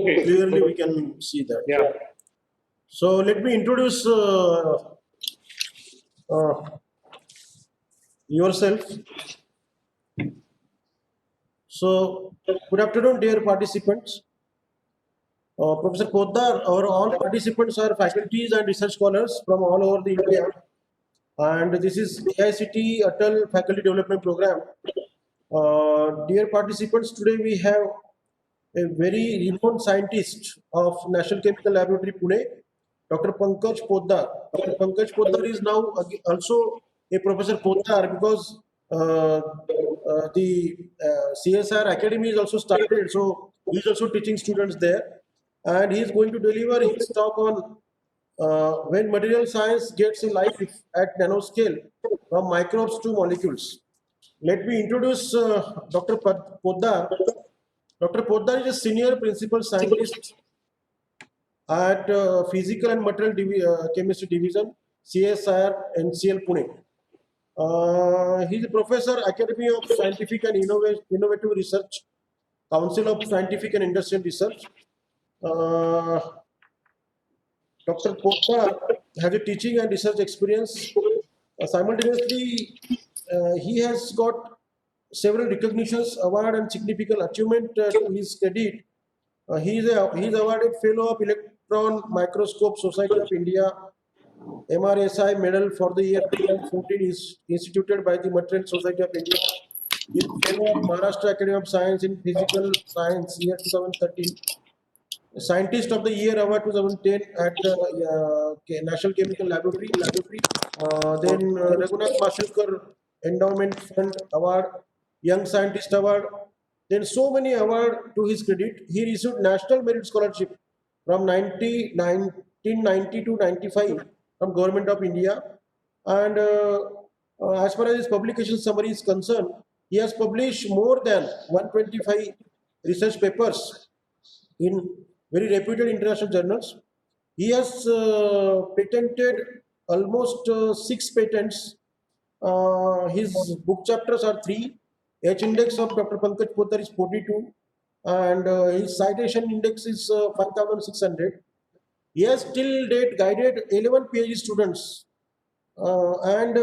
Okay. clearly we can see that. Yeah. So let me introduce uh, yourself. So good afternoon, dear participants. Professor Poddar, our all participants are faculties and research scholars from all over the India, and this is AICT Atal Faculty Development Program. Dear participants, today we have a very renowned scientist of National Chemical Laboratory Pune, Dr. Pankaj Poddar. Dr. Pankaj Poddar is now also a Professor Poddar because the CSR Academy is also started, so he is also teaching students there, and he is going to deliver his talk on when material science gets a life at nanoscale from microbes to molecules. Let me introduce Dr. Poddar. Dr. Poddar is a senior principal scientist at Physical and Material Chemistry Division, CSIR, NCL Pune. He is a professor, Academy of Scientific and Innovative Research, Council of Scientific and Industrial Research. Uh, Dr. Poddar has a teaching and research experience. Simultaneously, he has got several recognitions, award, and significant achievement to his credit. He is awarded Fellow of Electron Microscope Society of India, MRSI Medal for the year 2014 is instituted by the Material Society of India. He is Fellow of Maharashtra Academy of Science in Physical Science year 2013. Scientist of the Year Award 2010 at the National Chemical Laboratory. Then Raghunath Mashilkar Endowment Fund Award, Young Scientist Award. Then so many awards to his credit. He received National Merit Scholarship from 1990 to 95 from Government of India. And as far as his publication summary is concerned, he has published more than 125 research papers in very reputed international journals. He has patented almost six patents. His book chapters are three. H index of Dr. Pankaj Poddar is 42, and his citation index is 5,600. He has till date guided 11 PhD students, and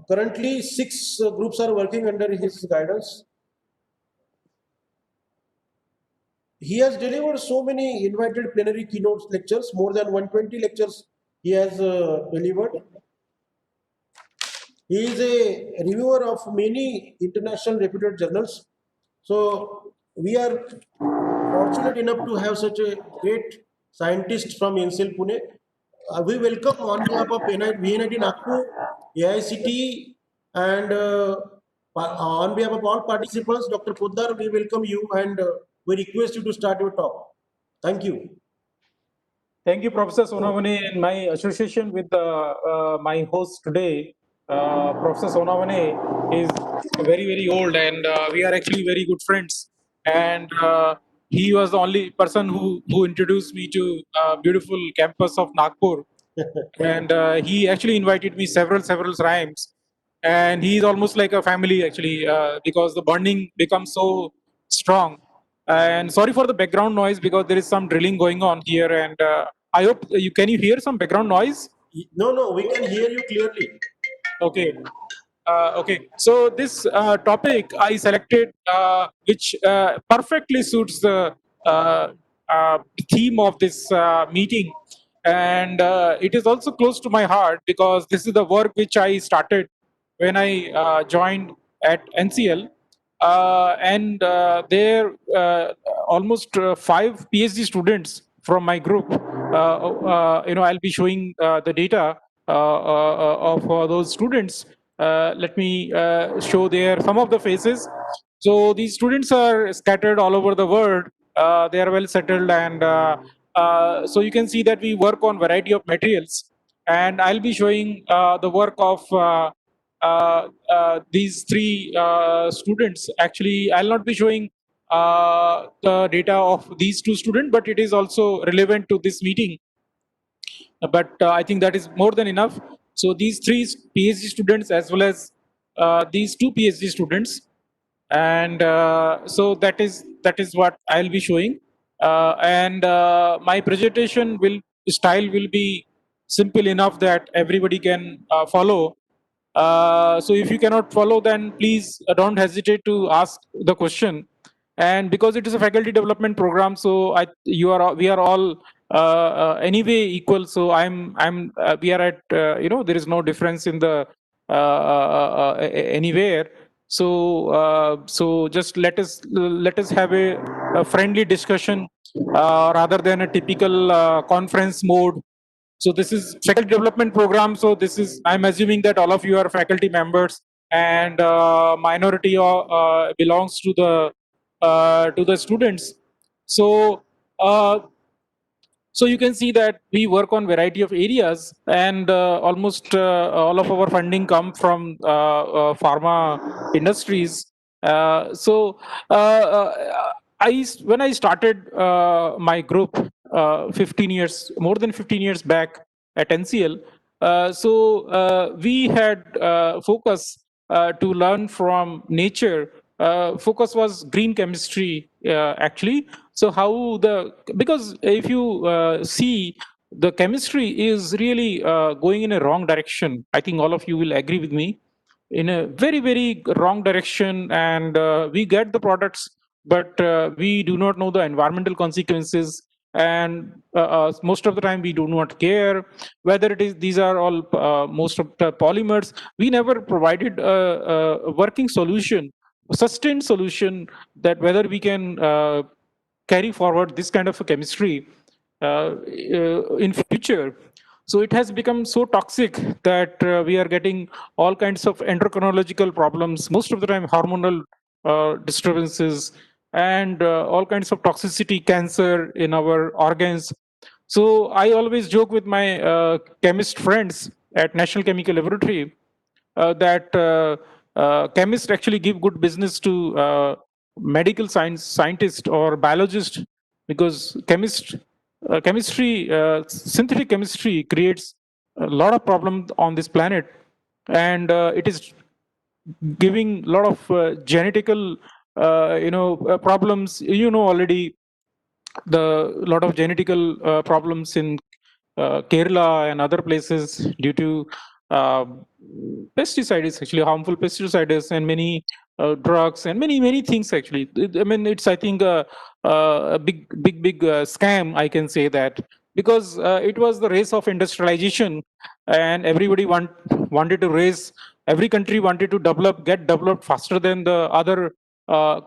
currently six groups are working under his guidance. He has delivered so many invited plenary keynote lectures, more than 120 lectures he has delivered. He is a reviewer of many international reputed journals. So we are fortunate enough to have such a great scientist from NCL Pune. We welcome on behalf of VNIT Nagpur, AICT, and on behalf of all participants, Dr. Poddar, we welcome you and we request you to start your talk. Thank you. Thank you, Professor Sonavane. In my association with my host today, Professor Sonavane is very, very old, and we are actually very good friends. And he was the only person who introduced me to beautiful campus of Nagpur. And he actually invited me several times. And he is almost like a family, actually, because the bonding becomes so strong. And sorry for the background noise because there is some drilling going on here, and I hope you hear some background noise. No, we can hear you clearly. Okay. Okay. So this topic I selected, which perfectly suits the theme of this meeting, and it is also close to my heart because this is the work which I started when I joined at NCL. And there almost five PhD students from my group. I'll be showing the data of those students. Let me show there some of the faces. So these students are scattered all over the world. They are well settled, and so you can see that we work on variety of materials. And I'll be showing the work of these three students. Actually, I'll not be showing the data of these two students, but it is also relevant to this meeting. But I think that is more than enough. So these three PhD students as well as these two PhD students, and so that is what I'll be showing, and my presentation will style will be simple enough that everybody can follow. So if you cannot follow, then please don't hesitate to ask the question. And because it is a faculty development program, so we are all anyway equal. So we are at there is no difference in the anywhere. So just let us have a friendly discussion rather than a typical conference mode. So this is faculty development program. So this is, I'm assuming that all of you are faculty members, and minority belongs to the students. So uh, so you can see that we work on variety of areas, and almost all of our funding come from pharma industries. So when I started my group 15 years, more than 15 years back at NCL, we had focus to learn from nature. Focus was green chemistry, actually. So how because if you see, the chemistry is really going in a wrong direction. I think all of you will agree with me, in a very very wrong direction, and we get the products, but we do not know the environmental consequences, and most of the time we do not care whether it is, these are all most of the polymers. We never provided a working solution, a sustained solution, that whether we can carry forward this kind of a chemistry in future. So it has become so toxic that we are getting all kinds of endocrinological problems, most of the time hormonal disturbances, and all kinds of toxicity, cancer in our organs. So I always joke with my chemist friends at National Chemical Laboratory that chemists actually give good business to medical science scientist or biologist, because synthetic chemistry creates a lot of problems on this planet, and it is giving a lot of genetical problems. Already the lot of genetical problems in Kerala and other places due to uh, pesticides, actually harmful pesticides, and many drugs, and many things. Actually, I mean, it's, I think, a big scam, I can say that, because it was the race of industrialization, and everybody wanted to race. Every country wanted to get developed faster than the other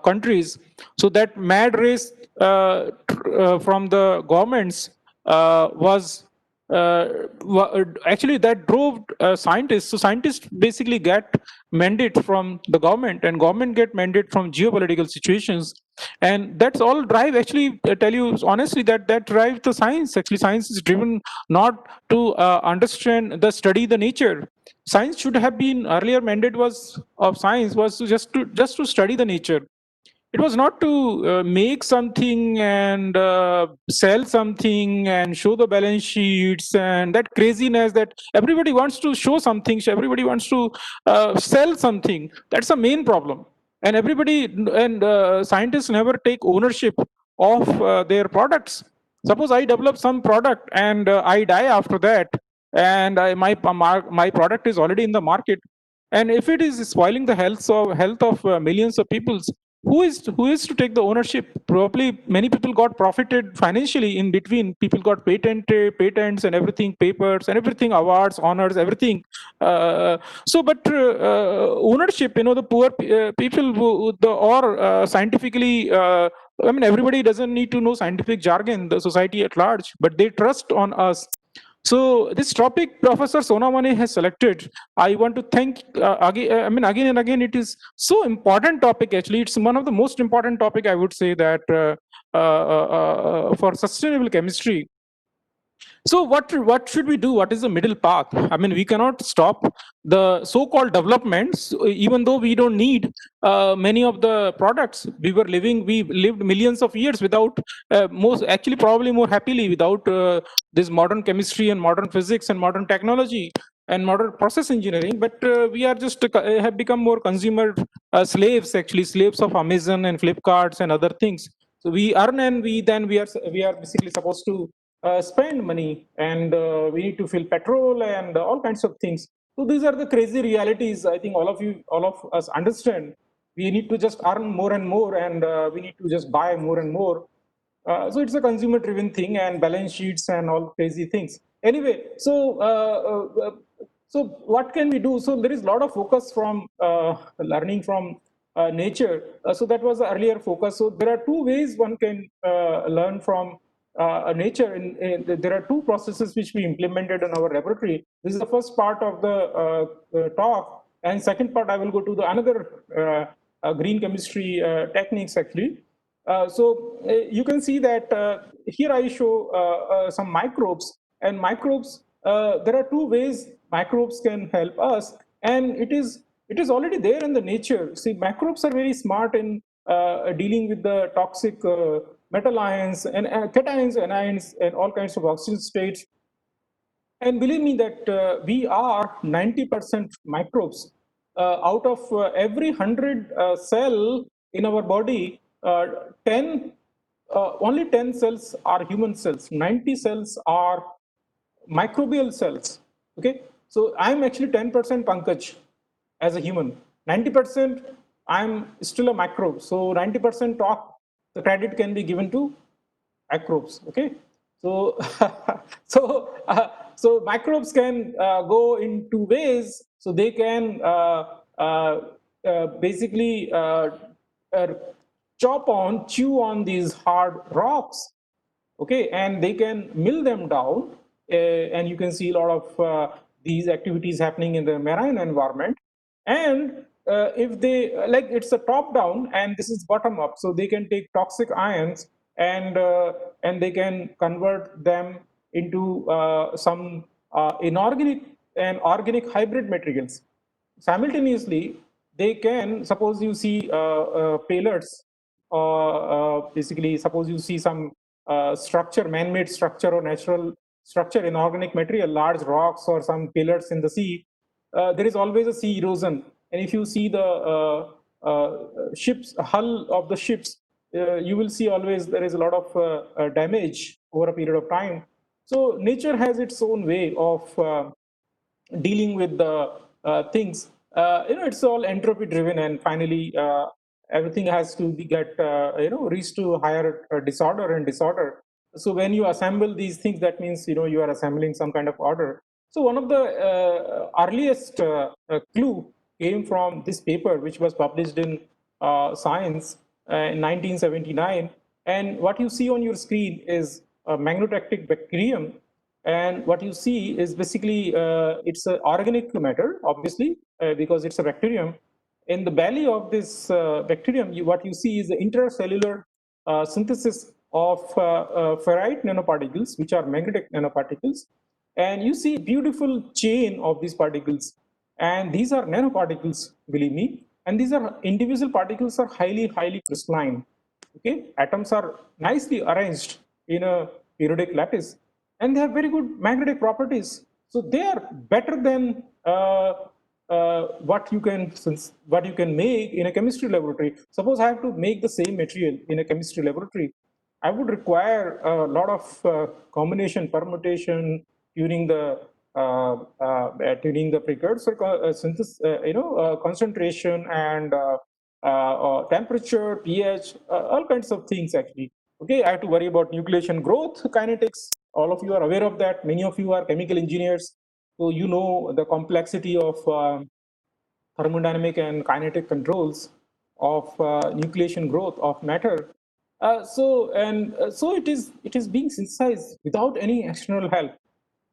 countries. So that mad race from the governments was actually that drove scientists. So scientists basically get mandate from the government, and government get mandate from geopolitical situations, and that's all drive. Actually, I tell you honestly that drives the science. Actually, science is driven not to understand the study the nature. Science should have been, earlier mandate was of science was to just to study the nature. It was not to make something and sell something and show the balance sheets, and that craziness that everybody wants to show something, everybody wants to sell something. That's the main problem. And everybody, and scientists never take ownership of their products. Suppose I develop some product and I die after that, and my product is already in the market, and if it is spoiling the health of millions of people, who is to take the ownership? Probably many people got profited financially in between. People got patents and everything, papers and everything, awards, honors, everything. But ownership, the poor people or scientifically. I mean, everybody doesn't need to know scientific jargon, the society at large, but they trust on us. So this topic Professor Sonamane has selected, I want to thank again. I mean, again and again, it is so important topic. Actually, it's one of the most important topic, I would say, that for sustainable chemistry. So what should we do? What is the middle path? I mean, we cannot stop the so-called developments, even though we don't need many of the products. We lived millions of years without most, actually, probably more happily without this modern chemistry and modern physics and modern technology. and modern process engineering, but we are just have become more consumer slaves, actually slaves of Amazon and Flipkarts and other things. So we earn, and we are basically supposed to spend money, and we need to fill petrol and all kinds of things. So these are the crazy realities. I think all of us understand. We need to just earn more and more, and we need to just buy more and more. So it's a consumer driven thing, and balance sheets and all crazy things. Anyway, so what can we do? So there is a lot of focus from learning from nature. So that was the earlier focus. So there are two ways one can learn from nature. There are two processes which we implemented in our laboratory. This is the first part of the talk, and second part I will go to the another green chemistry techniques actually. You can see that here I show some microbes, and microbes, there are two ways microbes can help us, and it is already there in the nature. See, microbes are very smart in dealing with the toxic metal ions and cations, anions, and all kinds of oxygen states. And believe me that we are 90% microbes. Out of every 100 cell in our body, 10 only 10 cells are human cells. 90 cells are microbial cells. Okay, so I'm actually 10% Pankaj as a human. 90% I'm still a microbe. So 90% talk, the credit can be given to microbes. Okay, so so microbes can go in two ways. So they can basically uh, chew on these hard rocks, okay, and they can mill them down, and you can see a lot of these activities happening in the marine environment. And if they like, it's a top down and this is bottom up, so they can take toxic ions and they can convert them into some inorganic and organic hybrid materials. Simultaneously, they can, suppose you see payloads, basically suppose you see some structure, man-made structure or natural structure, inorganic material, large rocks or some pillars in the sea, there is always a sea erosion. And if you see the ships, hull of the ships, you will see always there is a lot of damage over a period of time. So nature has its own way of dealing with the things. It's all entropy driven, and finally, everything has to be get reach to higher disorder and disorder. So when you assemble these things, that means you are assembling some kind of order. So one of the earliest clue came from this paper, which was published in Science in 1979. And what you see on your screen is a magnetoctic bacterium, and what you see is basically it's an organic matter, obviously, because it's a bacterium. In the belly of this bacterium, what you see is the intercellular synthesis of ferrite nanoparticles, which are magnetic nanoparticles. And you see beautiful chain of these particles. And these are nanoparticles, believe me. And these are individual particles are highly, highly crystalline. Okay, atoms are nicely arranged in a periodic lattice, and they have very good magnetic properties. So they are better than what you can make in a chemistry laboratory. Suppose I have to make the same material in a chemistry laboratory, I would require a lot of combination, permutation, tuning the tuning the precursor synthesis, concentration and temperature, pH, all kinds of things actually. Okay, I have to worry about nucleation growth kinetics. All of you are aware of that. Many of you are chemical engineers, so you know the complexity of thermodynamic and kinetic controls of nucleation growth of matter. So it is being synthesized without any external help.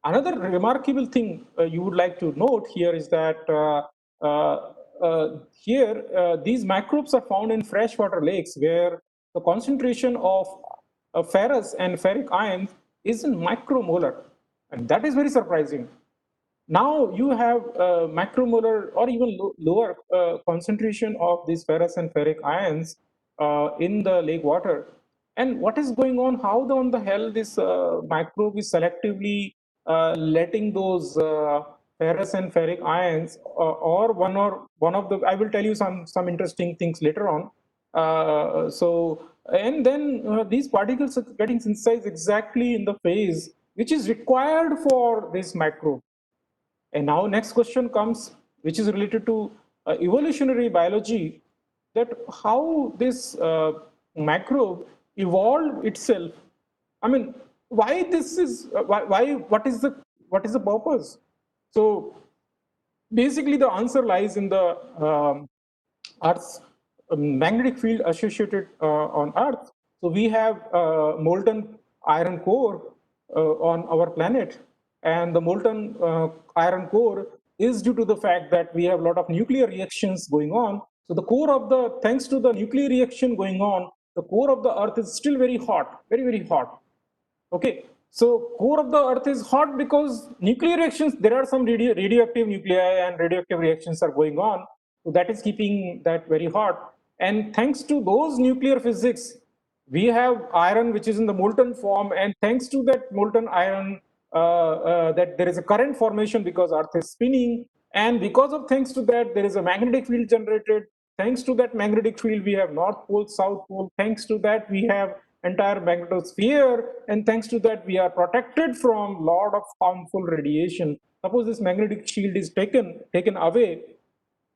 Another remarkable thing you would like to note here is that here these microbes are found in freshwater lakes where the concentration of ferrous and ferric ions is in micromolar, and that is very surprising. Now you have macromolar or even lower concentration of these ferrous and ferric ions in the lake water. And what is going on? How on the hell this microbe is selectively letting those ferrous and ferric ions, or one of the, I will tell you some interesting things later on. And then these particles are getting synthesized exactly in the phase which is required for this microbe. And now next question comes, which is related to evolutionary biology, that how this microbe evolved itself. I mean, why this is why what is the purpose? So basically, the answer lies in the Earth's magnetic field associated on Earth. So we have molten iron core on our planet, and the molten iron core is due to the fact that we have a lot of nuclear reactions going on. So the core of the, thanks to the nuclear reaction going on, the core of the Earth is still very hot, very hot. Okay, so core of the Earth is hot because nuclear reactions, there are some radioactive nuclei and radioactive reactions are going on. So that is keeping that very hot. And thanks to those nuclear physics, we have iron which is in the molten form. And thanks to that molten iron, that there is a current formation because Earth is spinning. And because of thanks to that, there is a magnetic field generated. Thanks to that magnetic field, we have North Pole, South Pole. Thanks to that, we have entire magnetosphere, and thanks to that we are protected from lot of harmful radiation. Suppose this magnetic shield is taken away,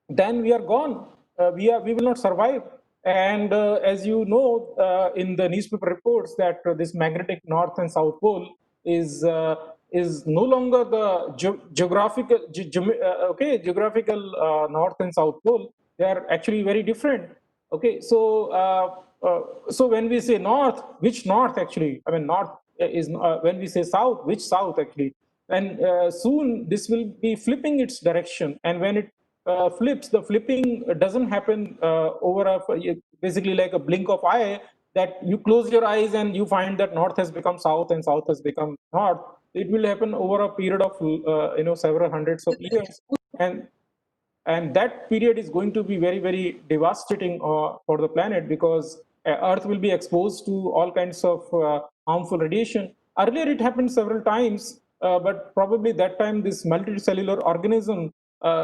then we are gone. We will not survive. And as you know, in the newspaper reports that this magnetic north and south pole is no longer the geographical north and south pole. They are actually very different. Okay, so when we say north, which north actually? I mean, north is when we say south, which south actually? And soon this will be flipping its direction, and when it flips, the flipping doesn't happen over basically like a blink of eye, that you close your eyes and you find that north has become south and south has become north. It will happen over a period of several hundreds of years, and that period is going to be very devastating for the planet, because Earth will be exposed to all kinds of harmful radiation. Earlier it happened several times, but probably that time this multicellular organism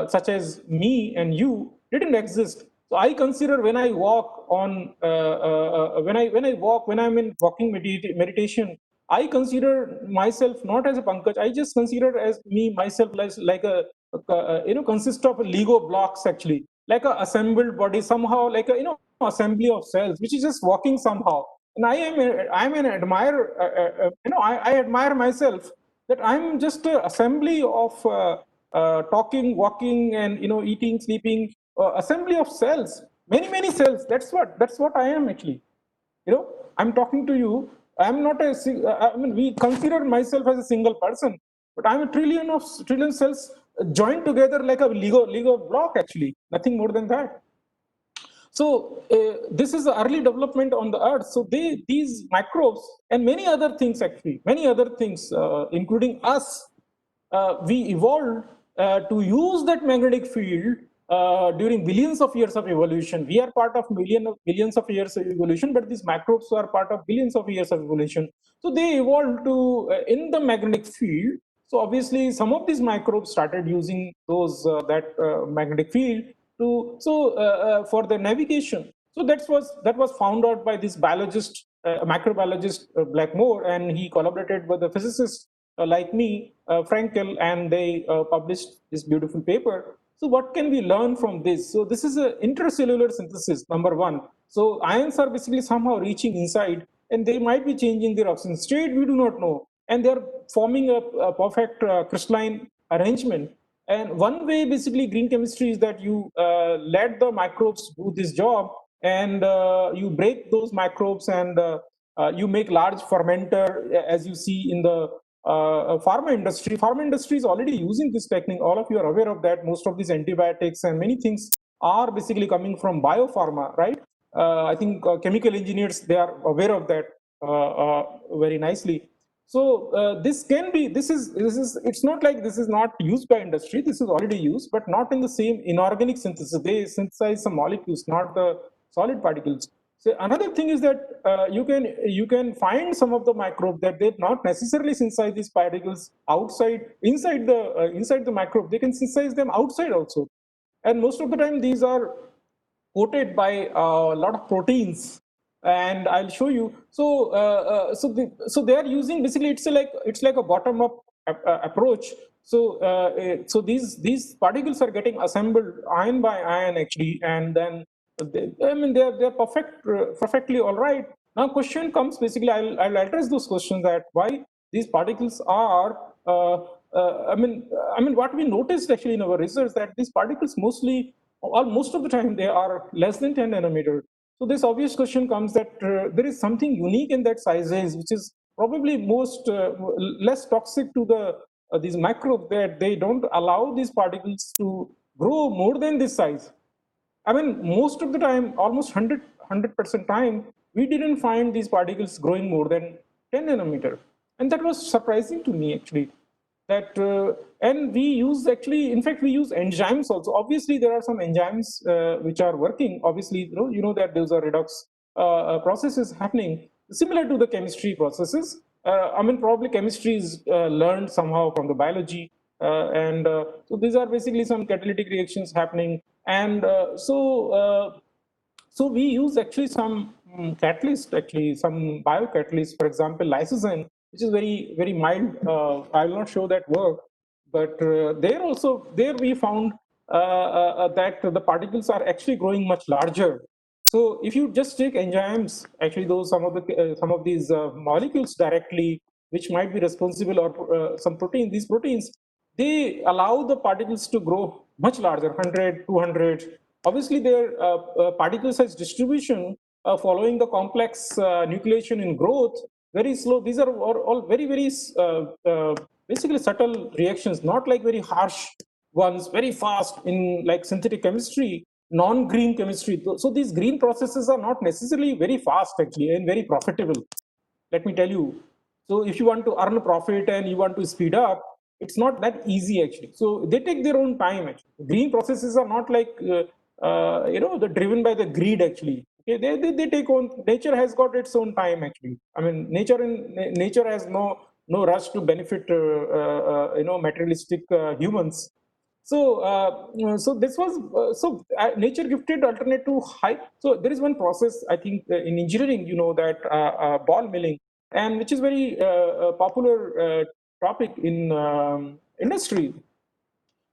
such as me and you didn't exist. So I consider when I walk on when I walk, when I'm in walking meditation, I consider myself not as a Pankaj. I just consider as me myself as like a consist of Lego blocks actually, like a assembled body somehow, like a assembly of cells, which is just walking somehow. And I'm an admirer. I admire myself that I'm just an assembly of talking, walking, and eating, sleeping, assembly of cells, many cells. That's what I am actually. I'm talking to you. I'm not I mean, we consider myself as a single person, but I'm a trillion cells joined together like a Lego block actually, nothing more than that. So this is the early development on the Earth. So these microbes and many other things actually, many other things, including us, we evolved to use that magnetic field during billions of years of evolution. We are part of billions of years of evolution, but these microbes are part of billions of years of evolution. So they evolved to in the magnetic field. So obviously, some of these microbes started using those that magnetic field to for the navigation. So that was found out by this biologist, microbiologist Blackmore, and he collaborated with a physicist like me, Frankel, and they published this beautiful paper. So what can we learn from this? So this is an intercellular synthesis, number one. So ions are basically somehow reaching inside, and they might be changing their oxygen state, we do not know. And they're forming a perfect crystalline arrangement. And one way basically green chemistry is that you let the microbes do this job, and you break those microbes, and you make large fermenter, as you see in the pharma industry. Pharma industry is already using this technique. All of you are aware of that. Most of these antibiotics and many things are basically coming from biopharma, right? I think chemical engineers, they are aware of that very nicely. So it's not like this is not used by industry. This is already used, but not in the same inorganic synthesis. They synthesize some molecules, not the solid particles. So another thing is that you can find some of the microbe that they not necessarily synthesize these particles inside the microbe. They can synthesize them outside also, and most of the time these are coated by a lot of proteins, and I'll show you. So they are using basically it's like a bottom up approach. So these particles are getting assembled ion by ion actually, and then I mean they're perfectly all right. Now question comes basically I'll address those questions that why these particles are I mean what we noticed actually in our research that these particles mostly or most of the time they are less than 10 nanometer. So this obvious question comes that there is something unique in that size range, which is probably less toxic to the these microbes that they don't allow these particles to grow more than this size. I mean, most of the time, almost 100% time, we didn't find these particles growing more than 10 nanometer. And that was surprising to me actually. That and we use actually, in fact, we use enzymes also. Obviously, there are some enzymes which are working. Obviously, you know that those are redox processes happening similar to the chemistry processes. I mean, probably chemistry is learned somehow from the biology, and so these are basically some catalytic reactions happening, and so we use actually some catalyst, actually some biocatalyst, for example, lysozyme, which is very mild. I will not show that work, but there we found that the particles are actually growing much larger. So if you just take enzymes, actually those some of these molecules directly, which might be responsible or some protein, these proteins, they allow the particles to grow much larger, 100, 200. Obviously, their particle size distribution following the complex nucleation in growth, very slow. These are all very basically subtle reactions, not like very harsh ones, very fast in like synthetic chemistry, non-green chemistry. So these green processes are not necessarily very fast actually and very profitable. Let me tell you. So if you want to earn profit and you want to speed up, it's not that easy actually. So they take their own time actually. Green processes are not like the driven by the greed actually. Okay, they take on, nature has got its own time actually. I mean nature has no rush to benefit materialistic humans. So this was nature gifted alternate to high. So there is one process I think in engineering, you know, that ball milling, and which is very popular topic in industry.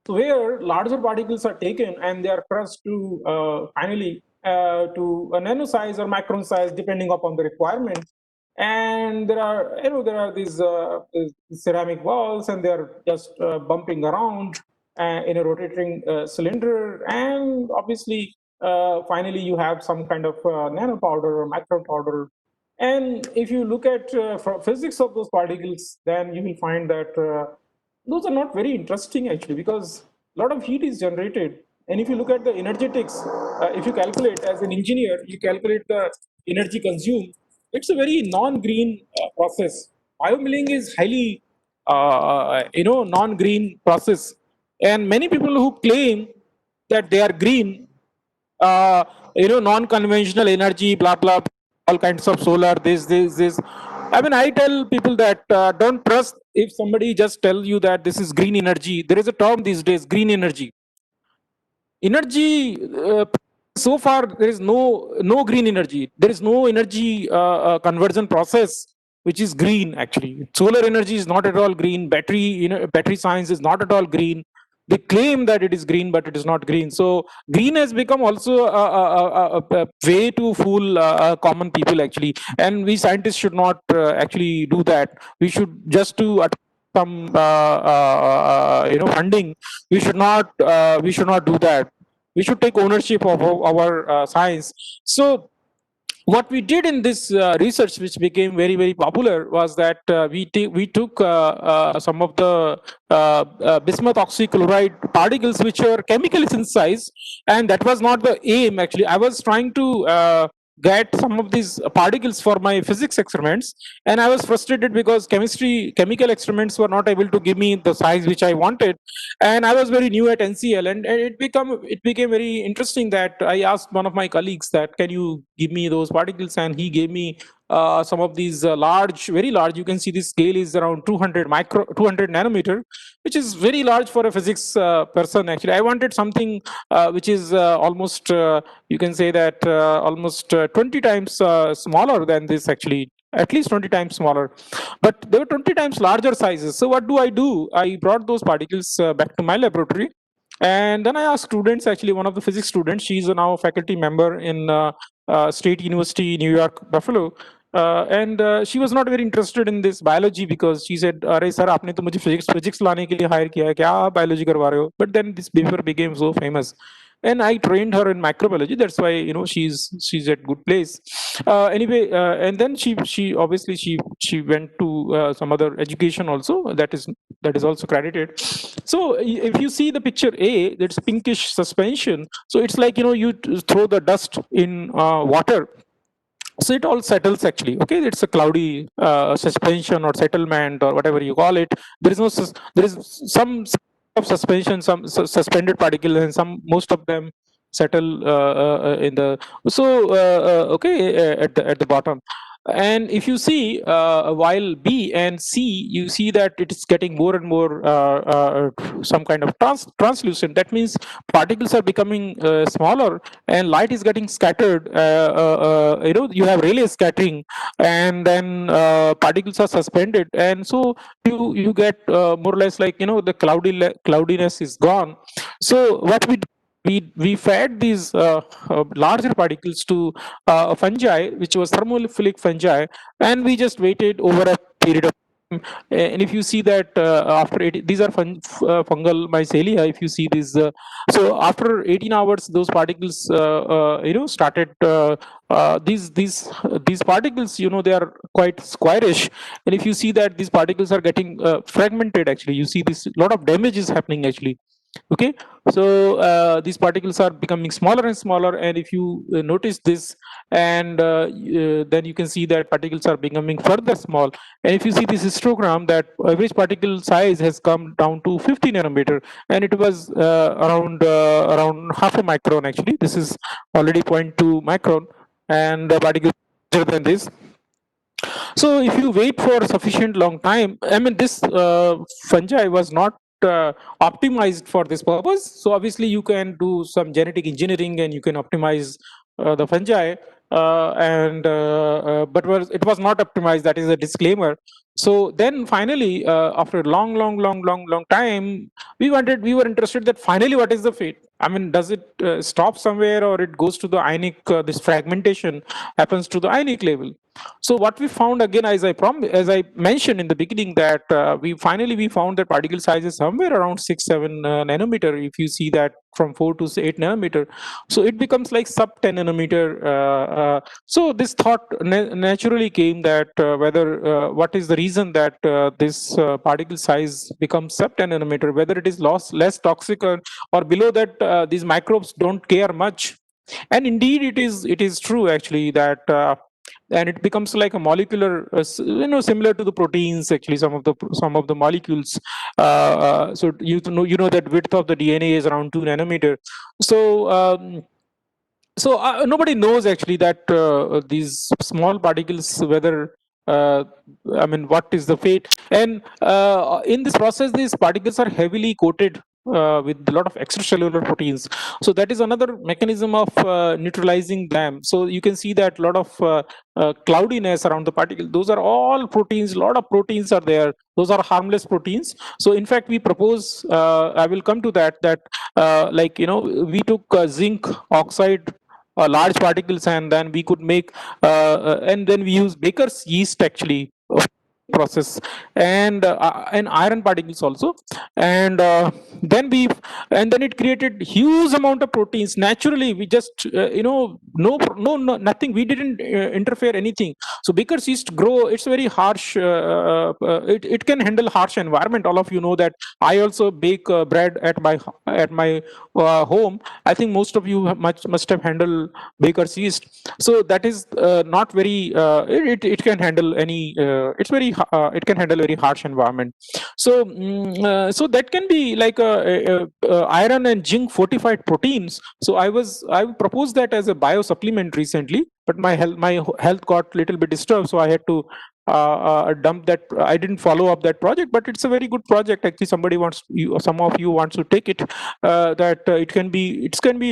So where larger particles are taken and they are crushed to finally to a nano size or micron size, depending upon the requirement. And there are these ceramic balls, and they are just bumping around in a rotating cylinder. And obviously, finally, you have some kind of nano powder or micro powder. And if you look at physics of those particles, then you will find that those are not very interesting actually, because a lot of heat is generated. And if you look at the energetics, if you calculate as an engineer, you calculate the energy consumed, it's a very non-green process. Biomilling is highly, non-green process. And many people who claim that they are green, uh, non-conventional energy, blah blah, all kinds of solar, this. I mean, I tell people that don't trust if somebody just tell you that this is green energy. There is a term these days, green energy. Energy. So far, there is no green energy. There is no energy conversion process which is green. Actually, solar energy is not at all green. Battery science is not at all green. They claim that it is green, but it is not green. So green has become also a way to fool common people actually, and we scientists should not actually do that. We should just to some funding. We should not do that. We should take ownership of our science. So what we did in this research, which became very popular, was that we took some of the bismuth oxychloride particles which were chemically synthesized, and that was not the aim actually. I was trying to get some of these particles for my physics experiments, and I was frustrated because chemical experiments were not able to give me the size which I wanted. And I was very new at NCL, and it became very interesting that I asked one of my colleagues that, can you give me those particles? And he gave me some of these very large. You can see this scale is around 200 nanometer, which is very large for a physics person. Actually, I wanted something which is almost you can say that almost 20 times smaller than this, actually at least 20 times smaller, but they were 20 times larger sizes. So what do? I brought those particles back to my laboratory, and then I asked students. Actually, one of the physics students, she's now a faculty member in State University, New York, Buffalo. And she was not very interested in this biology because she said, "अरे sir, आपने तो मुझे physics लाने के लिए hire किया है, क्या आप biology करवा रहे हो?" But then this paper became so famous, and I trained her in microbiology. That's why she's at good place. Anyway, and then she obviously she went to some other education also. That is also credited. So if you see the picture A, that's pinkish suspension. So it's like, you throw the dust in water, so it all settles actually. Okay, it's a cloudy suspension or settlement or whatever you call it. There is no there is some of suspension, some suspended particles, and most of them settle in the okay, at the bottom. And if you see, while B and C, you see that it is getting more and more some kind of translucent. That means particles are becoming smaller, and light is getting scattered. You have Rayleigh scattering, and then particles are suspended, and so you get more or less like, the cloudiness is gone. So what we fed these larger particles to fungi, which was thermophilic fungi, and we just waited over a period of time. And if you see that after these are fungal mycelia, if you see this, so after 18 hours, those particles, started. These particles, they are quite squarish, and if you see that these particles are getting fragmented, actually, you see this lot of damage is happening actually. Okay, so these particles are becoming smaller and smaller, and if you notice this, and then you can see that particles are becoming further small. And if you see this histogram, that average particle size has come down to 50 nanometer, and it was around half a micron. Actually, this is already 0.2 micron, and the particle larger than this. So if you wait for sufficient long time, I mean, this fungi was not optimized for this purpose. So obviously you can do some genetic engineering and you can optimize the fungi, but it was not optimized. That is a disclaimer. So then finally, after a long time, we were interested that finally what is the fate? I mean, does it stop somewhere, or it goes to the ionic, this fragmentation happens to the ionic level? So what we found again, as I mentioned in the beginning, that we found that particle size is somewhere around 6-7 nanometer. If you see that from 4 to 8 nanometer, so it becomes like sub 10 nanometer. So this thought naturally came that whether what is the reason that this particle size becomes sub 10 nanometer, whether it is less toxic, or below that these microbes don't care much. And indeed it is true actually that and it becomes like a molecular, similar to the proteins. Actually, some of the molecules, so you know that width of the DNA is around 2 nanometer. So nobody knows actually that these small particles, whether uh, I mean, what is the fate? And in this process, these particles are heavily coated with a lot of extracellular proteins. So that is another mechanism of neutralizing them. So you can see that a lot of cloudiness around the particle. Those are all proteins. A lot of proteins are there. Those are harmless proteins. So in fact, we propose. I will come to that. We took zinc oxide, large particles, and then we could make and then we use baker's yeast actually. process, and iron particles also, and then we and then it created huge amount of proteins naturally. We just no nothing, we didn't interfere anything. So Baker's yeast grow, it's very harsh, it can handle harsh environment. All of you know that. I also bake bread at my home. I think most of you must have handled Baker's yeast. So that is not very it can handle any it can handle very harsh environment. So so that can be like iron and zinc fortified proteins. So I proposed that as a bio supplement recently, but my health got little bit disturbed, so I had to dump that. I didn't follow up that project, but it's a very good project. Actually, some of you wants to take it. That it can be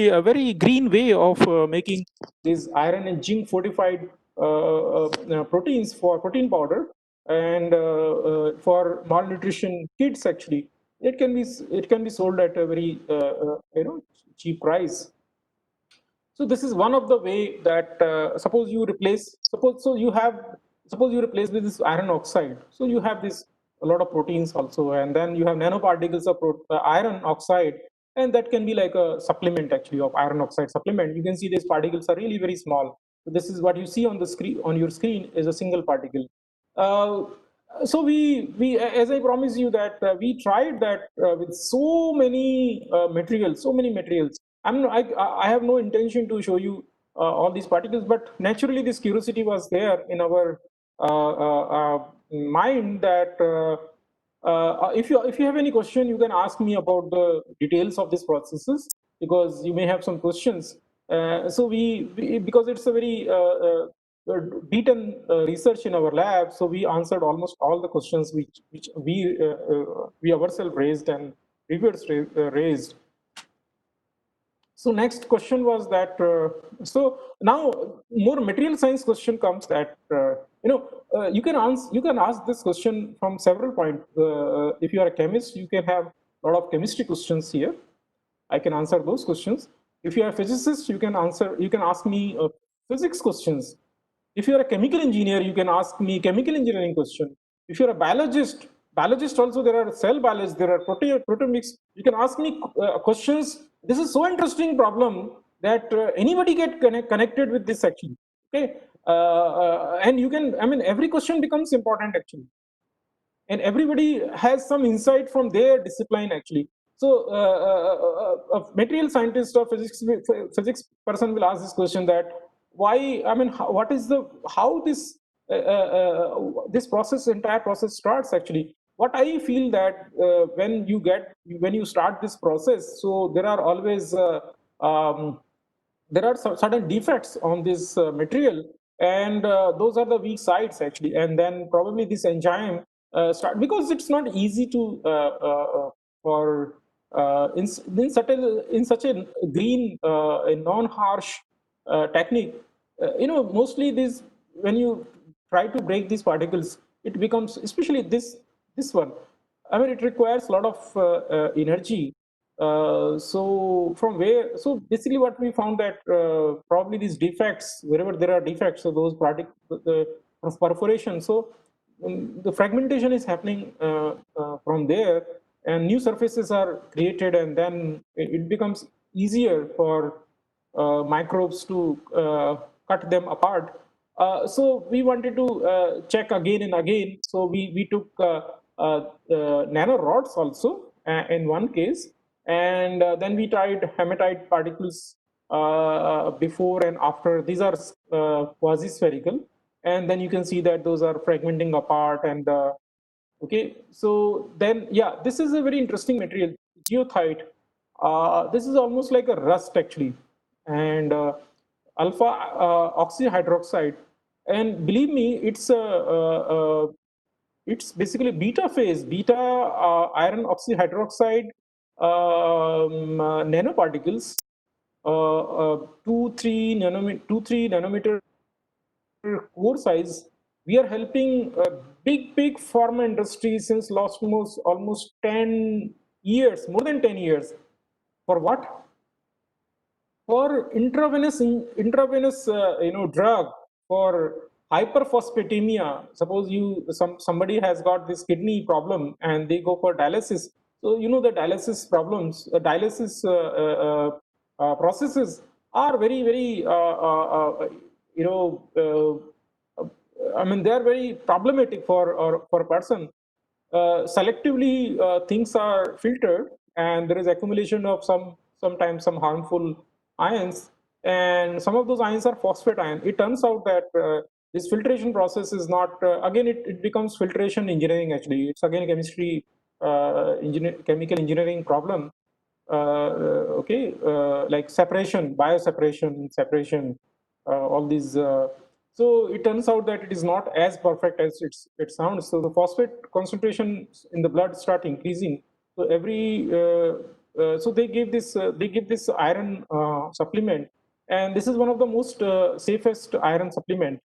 a very green way of making these iron and zinc fortified proteins for protein powder, and for malnutrition kids. Actually, it can be sold at a very cheap price. So this is one of the way that suppose you replace with this iron oxide. So you have this a lot of proteins also, and then you have nanoparticles of iron oxide, and that can be like a supplement actually of iron oxide supplement. You can see these particles are really very small. So this is what you see on the screen, on your screen, is a single particle. Uh, so as I promised you that we tried that with so many materials. I have no intention to show you all these particles, but naturally this curiosity was there in our mind that if you have any question, you can ask me about the details of these processes, because you may have some questions. So because it's a very beaten research in our lab, so we answered almost all the questions which we ourselves raised and reviewers raised. So next question was that, so now more material science question comes that, you can ask this question from several points. If you are a chemist, you can have a lot of chemistry questions here. I can answer those questions. If you are a physicist, you can ask me physics questions. If you are a chemical engineer, you can ask me chemical engineering question. If you're a biologist also, there are cell biologists, there are proteomics. You can ask me questions. This is so interesting problem that anybody get connected with this actually. Okay, and you can. I mean, every question becomes important actually, and everybody has some insight from their discipline actually. So a material scientist or physics person will ask this question that why, I mean, what is the how this process, entire process starts actually. What I feel that when you start this process, so there are always um, there are some certain defects on this material, and those are the weak sides actually. And then probably this enzyme start, because it's not easy to for in such a green a non-harsh technique. Mostly this, when you try to break these particles, it becomes, especially this one, I mean, it requires a lot of energy. So basically what we found that probably these defects, wherever there are defects, so those the perforation, so the fragmentation is happening from there, and new surfaces are created, and then it becomes easier for microbes to cut them apart. So we wanted to check again and again. So we took nano rods also in one case, and then we tried hematite particles before and after. These are quasi-spherical, and then you can see that those are fragmenting apart. And okay, so then yeah, this is a very interesting material, geothite. This is almost like a rust actually, and alpha oxyhydroxide. And believe me, it's basically beta phase, beta iron oxyhydroxide nanoparticles, 2 3 nanometer core size. We are helping big pharma industry since last almost 10 years, more than 10 years. For what? For intravenous drug, for hyperphosphatemia. Suppose somebody has got this kidney problem and they go for dialysis. So you know the dialysis problems, dialysis processes are very very you know. I mean, they are very problematic for a person. Selectively, things are filtered, and there is accumulation of sometimes some harmful ions, and some of those ions are phosphate ion. It turns out that this filtration process is not again. It becomes filtration engineering. Actually, it's again a chemical engineering problem. Okay, like separation, bioseparation, separation, all these. So it turns out that it is not as perfect as it sounds. So the phosphate concentration in the blood start increasing. So so they give this iron supplement, and this is one of the most safest iron supplement,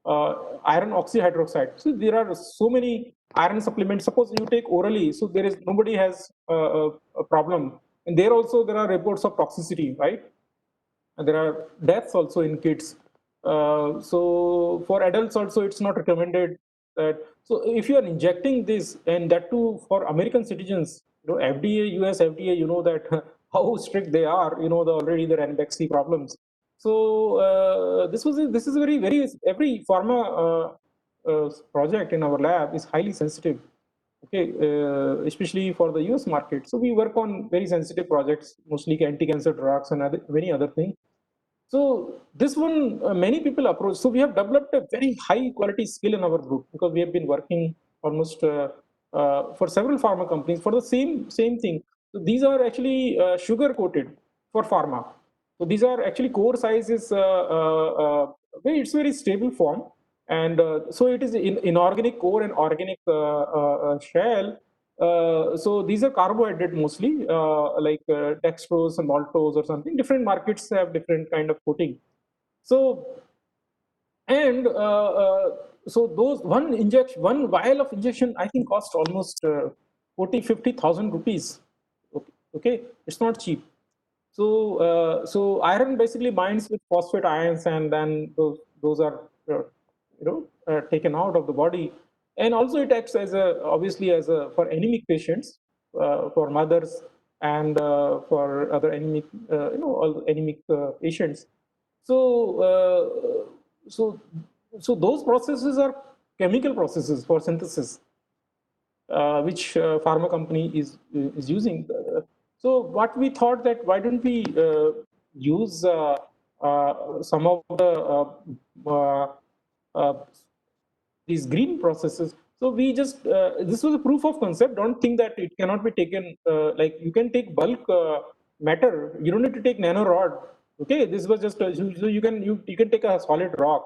iron oxyhydroxide. So there are so many iron supplements. Suppose you take orally, so there is nobody has a problem, and there also there are reports of toxicity, right? And there are deaths also in kids. So for adults also, it's not recommended that. So if you are injecting this, and that too for American citizens, you know, FDA, US FDA, you know that how strict they are. You know, already the Ranbaxy problems. So this is very every pharma project in our lab is highly sensitive. Okay, especially for the US market. So we work on very sensitive projects, mostly anti-cancer drugs and many other things. So this one, many people approach. So we have developed a very high quality skill in our group because we have been working almost for several pharma companies for the same thing. So these are actually sugar coated for pharma. So these are actually core size is it's very stable form, and so it is in inorganic core and organic shell. So these are carbohydrate mostly, like dextrose and maltose or something. Different markets have different kind of coating. So and so those one vial of injection, I think cost almost 40-50,000 rupees. Okay, okay, it's not cheap. So so iron basically binds with phosphate ions, and then those are taken out of the body, and also it acts as a obviously as a for anemic patients, for mothers, and for other anemic all anemic patients. So so so those processes are chemical processes for synthesis, which pharma company is using. So what we thought that why don't we use some of the uh, uh, these green processes. So we just this was a proof of concept. Don't think that it cannot be taken. Like you can take bulk matter. You don't need to take nanorod. Okay, this was just so you can take a solid rock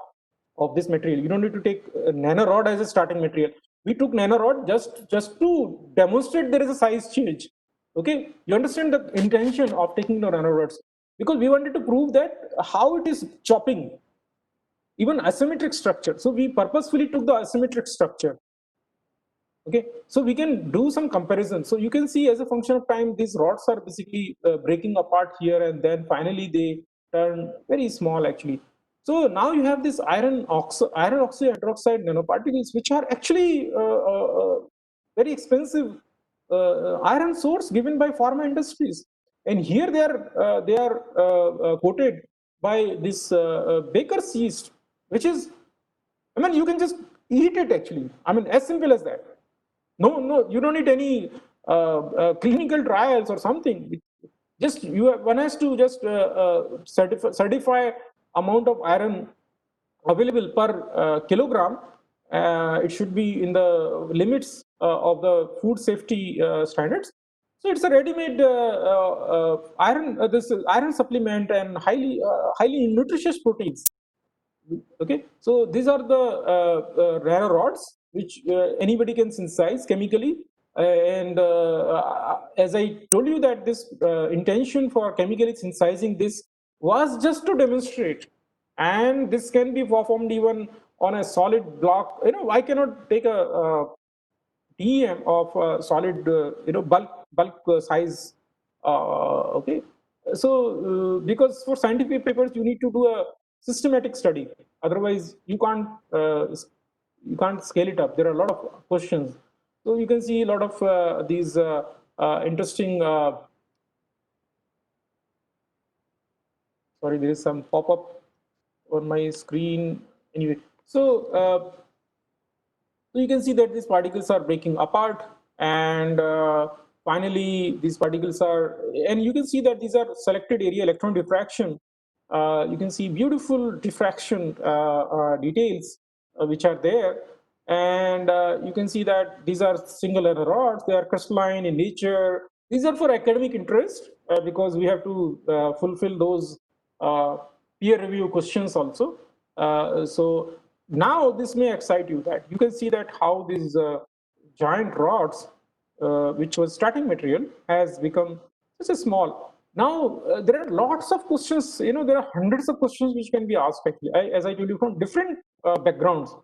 of this material. You don't need to take nanorod as a starting material. We took nanorod just to demonstrate there is a size change. Okay, you understand the intention of taking the nanorods, because we wanted to prove that how it is chopping even asymmetric structure. So we purposefully took the asymmetric structure. Okay, so we can do some comparison. So you can see as a function of time, these rods are basically breaking apart here, and then finally they turn very small actually. So now you have this iron oxyhydroxide nanoparticles, which are actually very expensive iron source given by pharma industries, and here they are quoted by this baker's yeast, which is, I mean, you can just eat it actually. I mean, as simple as that. No, you don't need any clinical trials or something. Just one has to just certify amount of iron available per kilogram. It should be in the limits of the food safety standards. So it's a ready-made iron. This iron supplement and highly nutritious proteins. Okay, so these are the rare rods which anybody can synthesize chemically. And as I told you that this intention for chemically synthesizing this was just to demonstrate, and this can be performed even on a solid block. You know, I cannot take a TEM of solid, bulk size. Okay, so because for scientific papers you need to do a systematic study. Otherwise, you can't scale it up. There are a lot of questions. So you can see a lot of these interesting. Sorry, there is some pop-up on my screen. Anyway, so you can see that these particles are breaking apart, and finally these particles are, and you can see that these are selected area electron diffraction. You can see beautiful diffraction details which are there, and you can see that these are singular rods. They are crystalline in nature. These are for academic interest because we have to fulfill those uh, peer review questions also. So now this may excite you, that you can see that how these giant rods, which was starting material, has become such a small. Now there are lots of questions. There are hundreds of questions which can be asked actually, as I told you, from different backgrounds.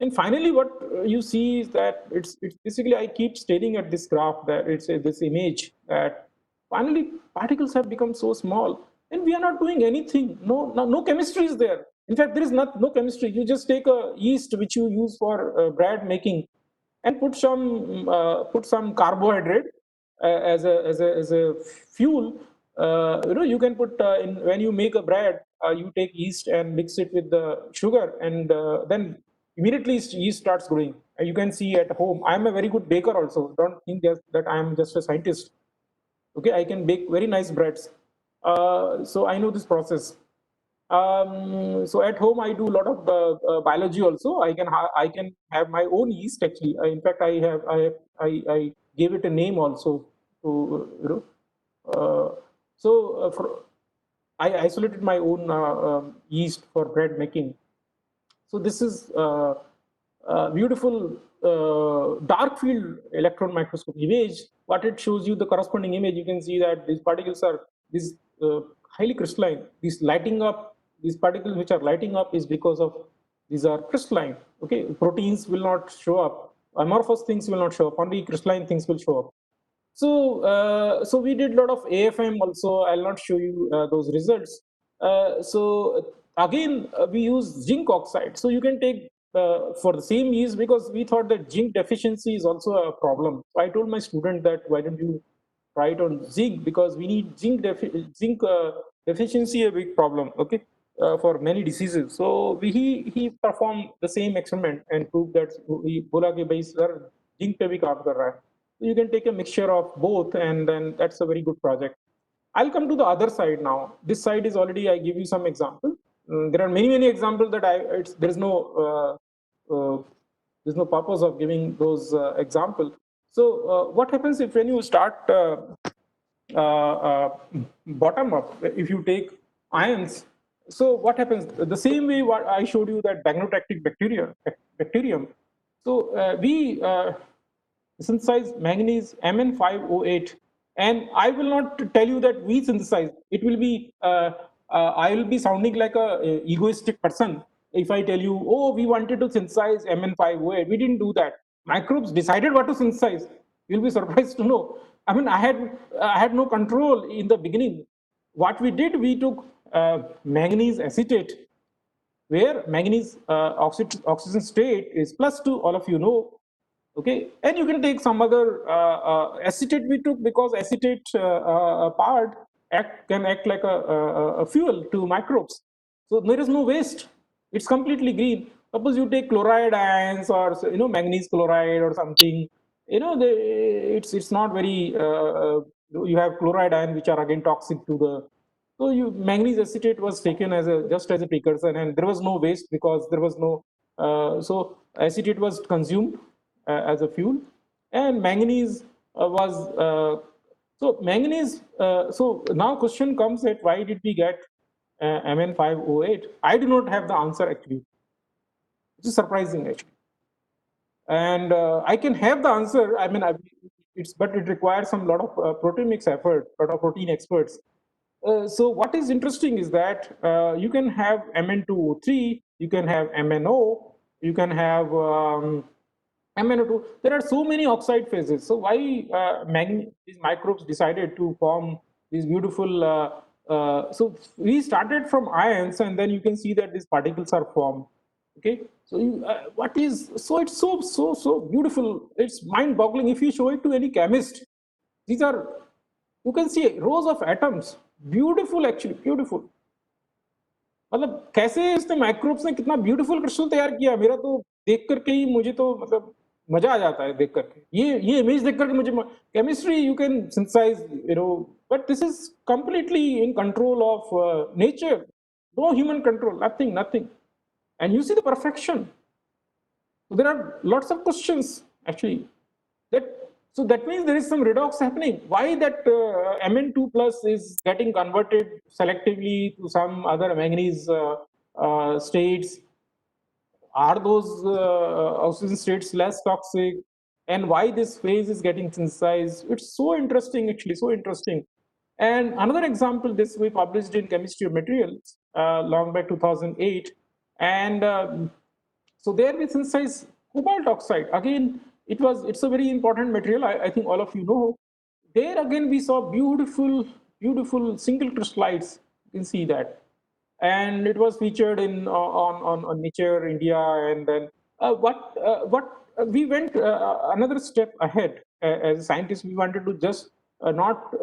And finally, what you see is that it's basically, I keep staring at this graph, that it's this image, that finally particles have become so small, and we are not doing anything. No chemistry is there. In fact, there is no chemistry. You just take a yeast which you use for bread making, and put some carbohydrate as a fuel. You can put in, when you make a bread, you take yeast and mix it with the sugar, and then immediately yeast starts growing. You can see at home. I am a very good baker also. Don't think that I am just a scientist. Okay, I can bake very nice breads. So I know this process. So at home I do a lot of biology also. I can have my own yeast actually. In fact, I gave it a name also to I isolated my own yeast for bread making. So this is beautiful dark field electron microscope image. What it shows you, the corresponding image, you can see that these particles are these highly crystalline. These particles which are lighting up is because of these are crystalline. Okay, proteins will not show up. Amorphous things will not show up. Only crystalline things will show up. So we did a lot of AFM also. I'll not show you those results. So again, we use zinc oxide. So you can take for the same yeast, because we thought that zinc deficiency is also a problem. So I told my student that why don't you try it on zinc, because we need zinc deficiency, a big problem. Okay. For many diseases. So he performed the same experiment and proved that बोला कि भाई sir zinc पे भी काम कर रहा है. So you can take a mixture of both, and then that's a very good project. I'll come to the other side now. This side is already, I give you some example. There are many examples that there's no purpose of giving those examples. So what happens if when you start bottom up, if you take ions, so what happens? The same way what I showed you, that magnetotactic bacterium. So we synthesize manganese Mn5O8, and I will not tell you that we synthesize. It will be I will be sounding like a egoistic person if I tell you, oh, we wanted to synthesize Mn5O8. We didn't do that. Microbes decided what to synthesize. You'll be surprised to know. I mean, I had no control in the beginning. What we did, we took manganese acetate, where manganese oxygen state is +2, all of you know. Okay, and you can take some other acetate we took, because acetate part can act like a fuel to microbes. So there is no waste. It's completely green. Suppose you take chloride ions, or manganese chloride or something. It's not very. You have chloride ions which are again toxic to the. So manganese acetate was taken as just as a precursor, and there was no waste, because there was no. So acetate was consumed as a fuel, and manganese was so manganese. So now question comes that why did we get Mn5O8? I do not have the answer actually. It is surprising actually, and I can have the answer. I mean, but it requires some lot of proteomics effort, lot of protein experts. So what is interesting is that you can have Mn2O3, you can have MnO, you can have MnO2. There are so many oxide phases. So why these microbes decided to form these beautiful So we started from ions, and then you can see that these particles are formed. Okay, so what is so it's so beautiful. It's mind-boggling. If you show it to any chemist, these are, you can see rows of atoms. Beautiful, actually, beautiful. मतलब कैसे इसने microbes ने कितना beautiful crystal तैयार किया, मेरा तो देख करके ही मुझे तो मतलब मजा आ जाता है देख करके, ये इमेज देख करके मुझे chemistry you can synthesise, but this is completely in control of nature, no human control, nothing nothing, and you see the perfection. So there are lots of questions actually. So that means there is some redox happening. Why that Mn2 plus is getting converted selectively to some other manganese states? Are those oxygen states less toxic? And why this phase is getting synthesized? It's so interesting, actually, so interesting. And another example, this we published in Chemistry of Materials long back 2008. And so there we synthesize cobalt oxide. Again, it's a very important material. I think all of you know. There again we saw beautiful single crystallites. You can see that, and it was featured in on Nature India. And then what we went another step ahead as scientists. We wanted to just not.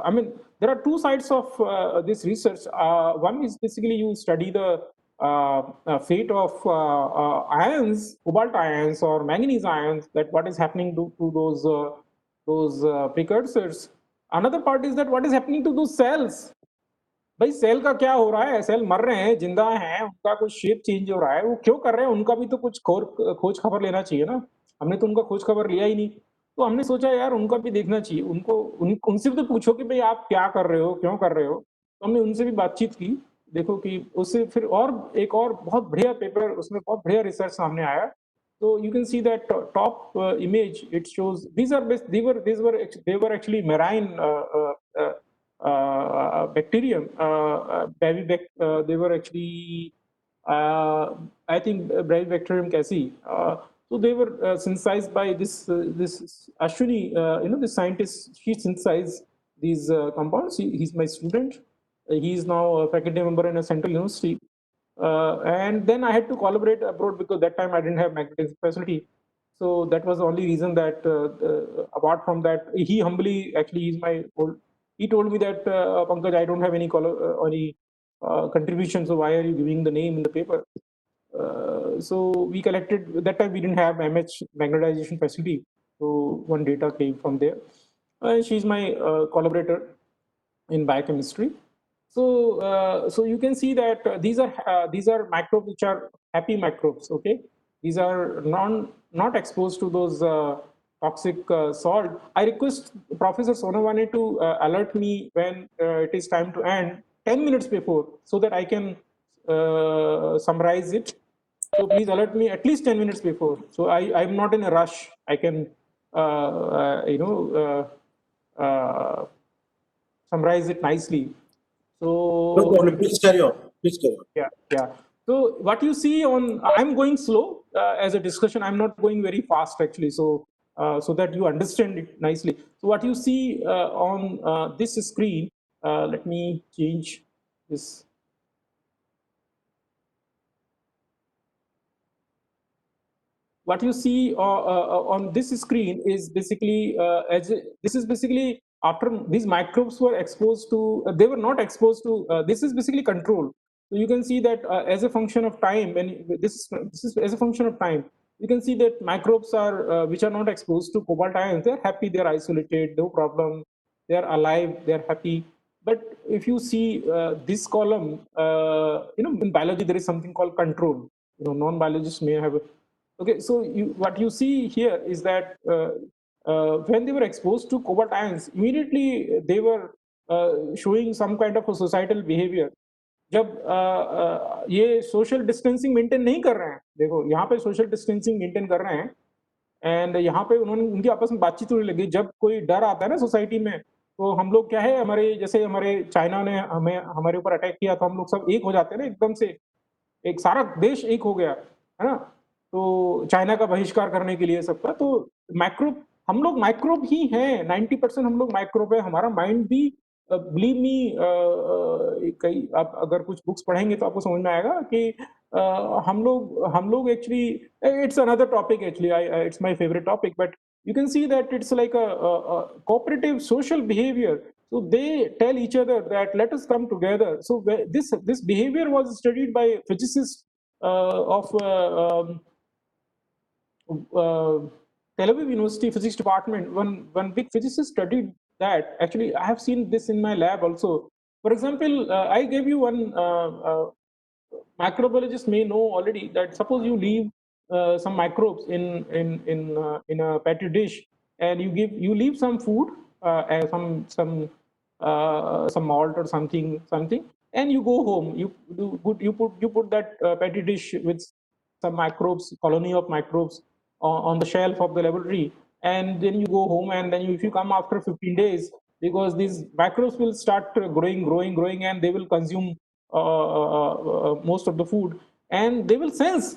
I mean, there are two sides of this research. One is basically you study the fate of ions, cobalt ions or manganese ions, that what is happening to those precursors. Another part is that what is happening to those cells. भाई cell का क्या हो रहा है, cell मर रहे हैं, जिंदा हैं, उनका कुछ शेप चेंज हो रहा है, वो क्यों कर रहे हैं, उनका भी तो कुछ खोज खबर लेना चाहिए ना। हमने तो उनका खोज खबर लिया ही नहीं, तो हमने सोचा यार उनका भी देखना चाहिए, उनसे भी तो पूछो कि भाई आप क्या कर रहे हो, क्यों कर रहे हो। तो हमने उनसे भी बातचीत की, देखो कि उससे फिर और एक और बहुत बढ़िया पेपर, उसमें बहुत बढ़िया रिसर्च सामने आया। तो you can see that top image, it shows these are best, they were actually marine bacterium, they were actually, I think, Brevibacterium casei. So they were synthesized by this Ashwini, the scientist. She synthesized these compounds. He's my student. He is now a faculty member in a central university. And then I had to collaborate abroad because that time I didn't have magnetic facility. So that was the only reason that, apart from that, he humbly, actually, he's my old, he told me that, Pankaj, I don't have any contribution, so why are you giving the name in the paper? So we collected, that time we didn't have MH magnetization facility, so one data came from there. She's my collaborator in biochemistry. So you can see that these are microbes which are happy microbes. Okay, these are not exposed to those toxic salt. I request Professor Sonavane to alert me when it is time to end 10 minutes before, so that I can summarize it. So please alert me at least 10 minutes before. So I'm not in a rush. I can summarize it nicely. No So problem. Please carry on. Please carry on. yeah. So what you see on, I'm going slow as a discussion. I'm not going very fast actually. So that you understand it nicely. So what you see on this screen, let me change this. What you see on this screen is basically this is basically after these microbes were exposed to, they were not exposed to, this is basically control. So you can see that as a function of time, when this is as a function of time, you can see that microbes are which are not exposed to cobalt ions, they're happy, they're isolated, no problem, they're alive, they're happy. But if you see this column, in biology there is something called control. Non-biologists may have okay, so what you see here is that when they were exposed to cobalt ions, immediately they were showing some kind of a societal behavior. जब ये social distancing maintain नहीं कर रहे हैं, देखो यहाँ पे social distancing maintain कर रहे हैं, एंड यहाँ पे उन्होंने उनकी आपस में बातचीत होने लगी। जब कोई डर आता है ना सोसाइटी में, तो हम लोग क्या है, हमारे जैसे हमारे चाइना ने हमारे ऊपर अटैक किया, तो हम लोग सब एक हो जाते हैं ना, एकदम से एक सारा देश एक हो गया है ना। तो चाइना का बहिष्कार करने के लिए सबका, तो माइक्रोब, हम लोग माइक्रोब ही हैं, 90% हम लोग माइक्रोब है। हमारा माइंड भी बिलीव मी, कई आप अगर कुछ बुक्स पढ़ेंगे तो आपको समझ में आएगा कि हम लोग actually, it's another topic actually, I it's my favourite topic, but you can see that it's like a cooperative social behavior. So they tell each other that let us come together. So this behavior was studied by physicists of uh, Tel Aviv University Physics Department. One big physicist studied that. Actually, I have seen this in my lab also. For example, I gave you one. Microbiologists may know already that suppose you leave some microbes in a petri dish, and you leave some food, some malt or something, and you go home. You put that petri dish with some microbes, colony of microbes on the shelf of the laboratory, and then you go home, and then if you come after 15 days, because these microbes will start growing, and they will consume most of the food, and they will sense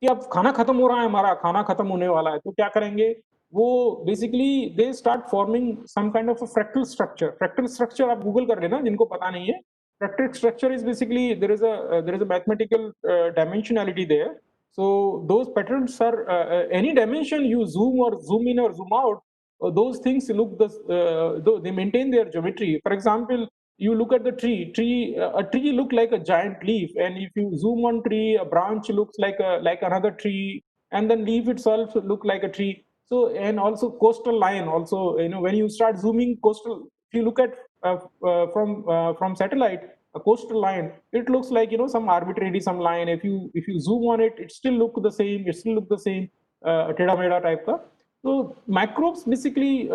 कि अब खाना खत्म हो रहा है, हमारा खाना खत्म होने वाला है, तो क्या करेंगे वो, basically they start forming some kind of a fractal structure आप गूगल कर लेना जिनको पता नहीं है. Fractal structure is basically there is a mathematical dimensionality there. So those patterns are any dimension you zoom or zoom in or zoom out, those things look they maintain their geometry. For example, you look at the a tree look like a giant leaf, and if you zoom on tree, a branch looks like another tree, and then leaf itself look like a tree. So, and also coastal line also, when you start zooming coastal, if you look at from satellite, a coastal line, it looks like some arbitrary some line. If you zoom on it, it still look the same, teda meda type ka. So microbes basically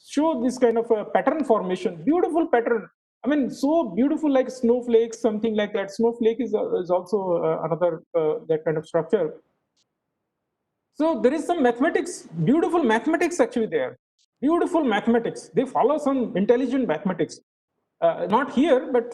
show this kind of a pattern formation, beautiful pattern. I mean, so beautiful, like snowflakes, something like that. Snowflake is also another that kind of structure. So there is some mathematics, beautiful mathematics actually there. Beautiful mathematics. They follow some intelligent mathematics. Not here, but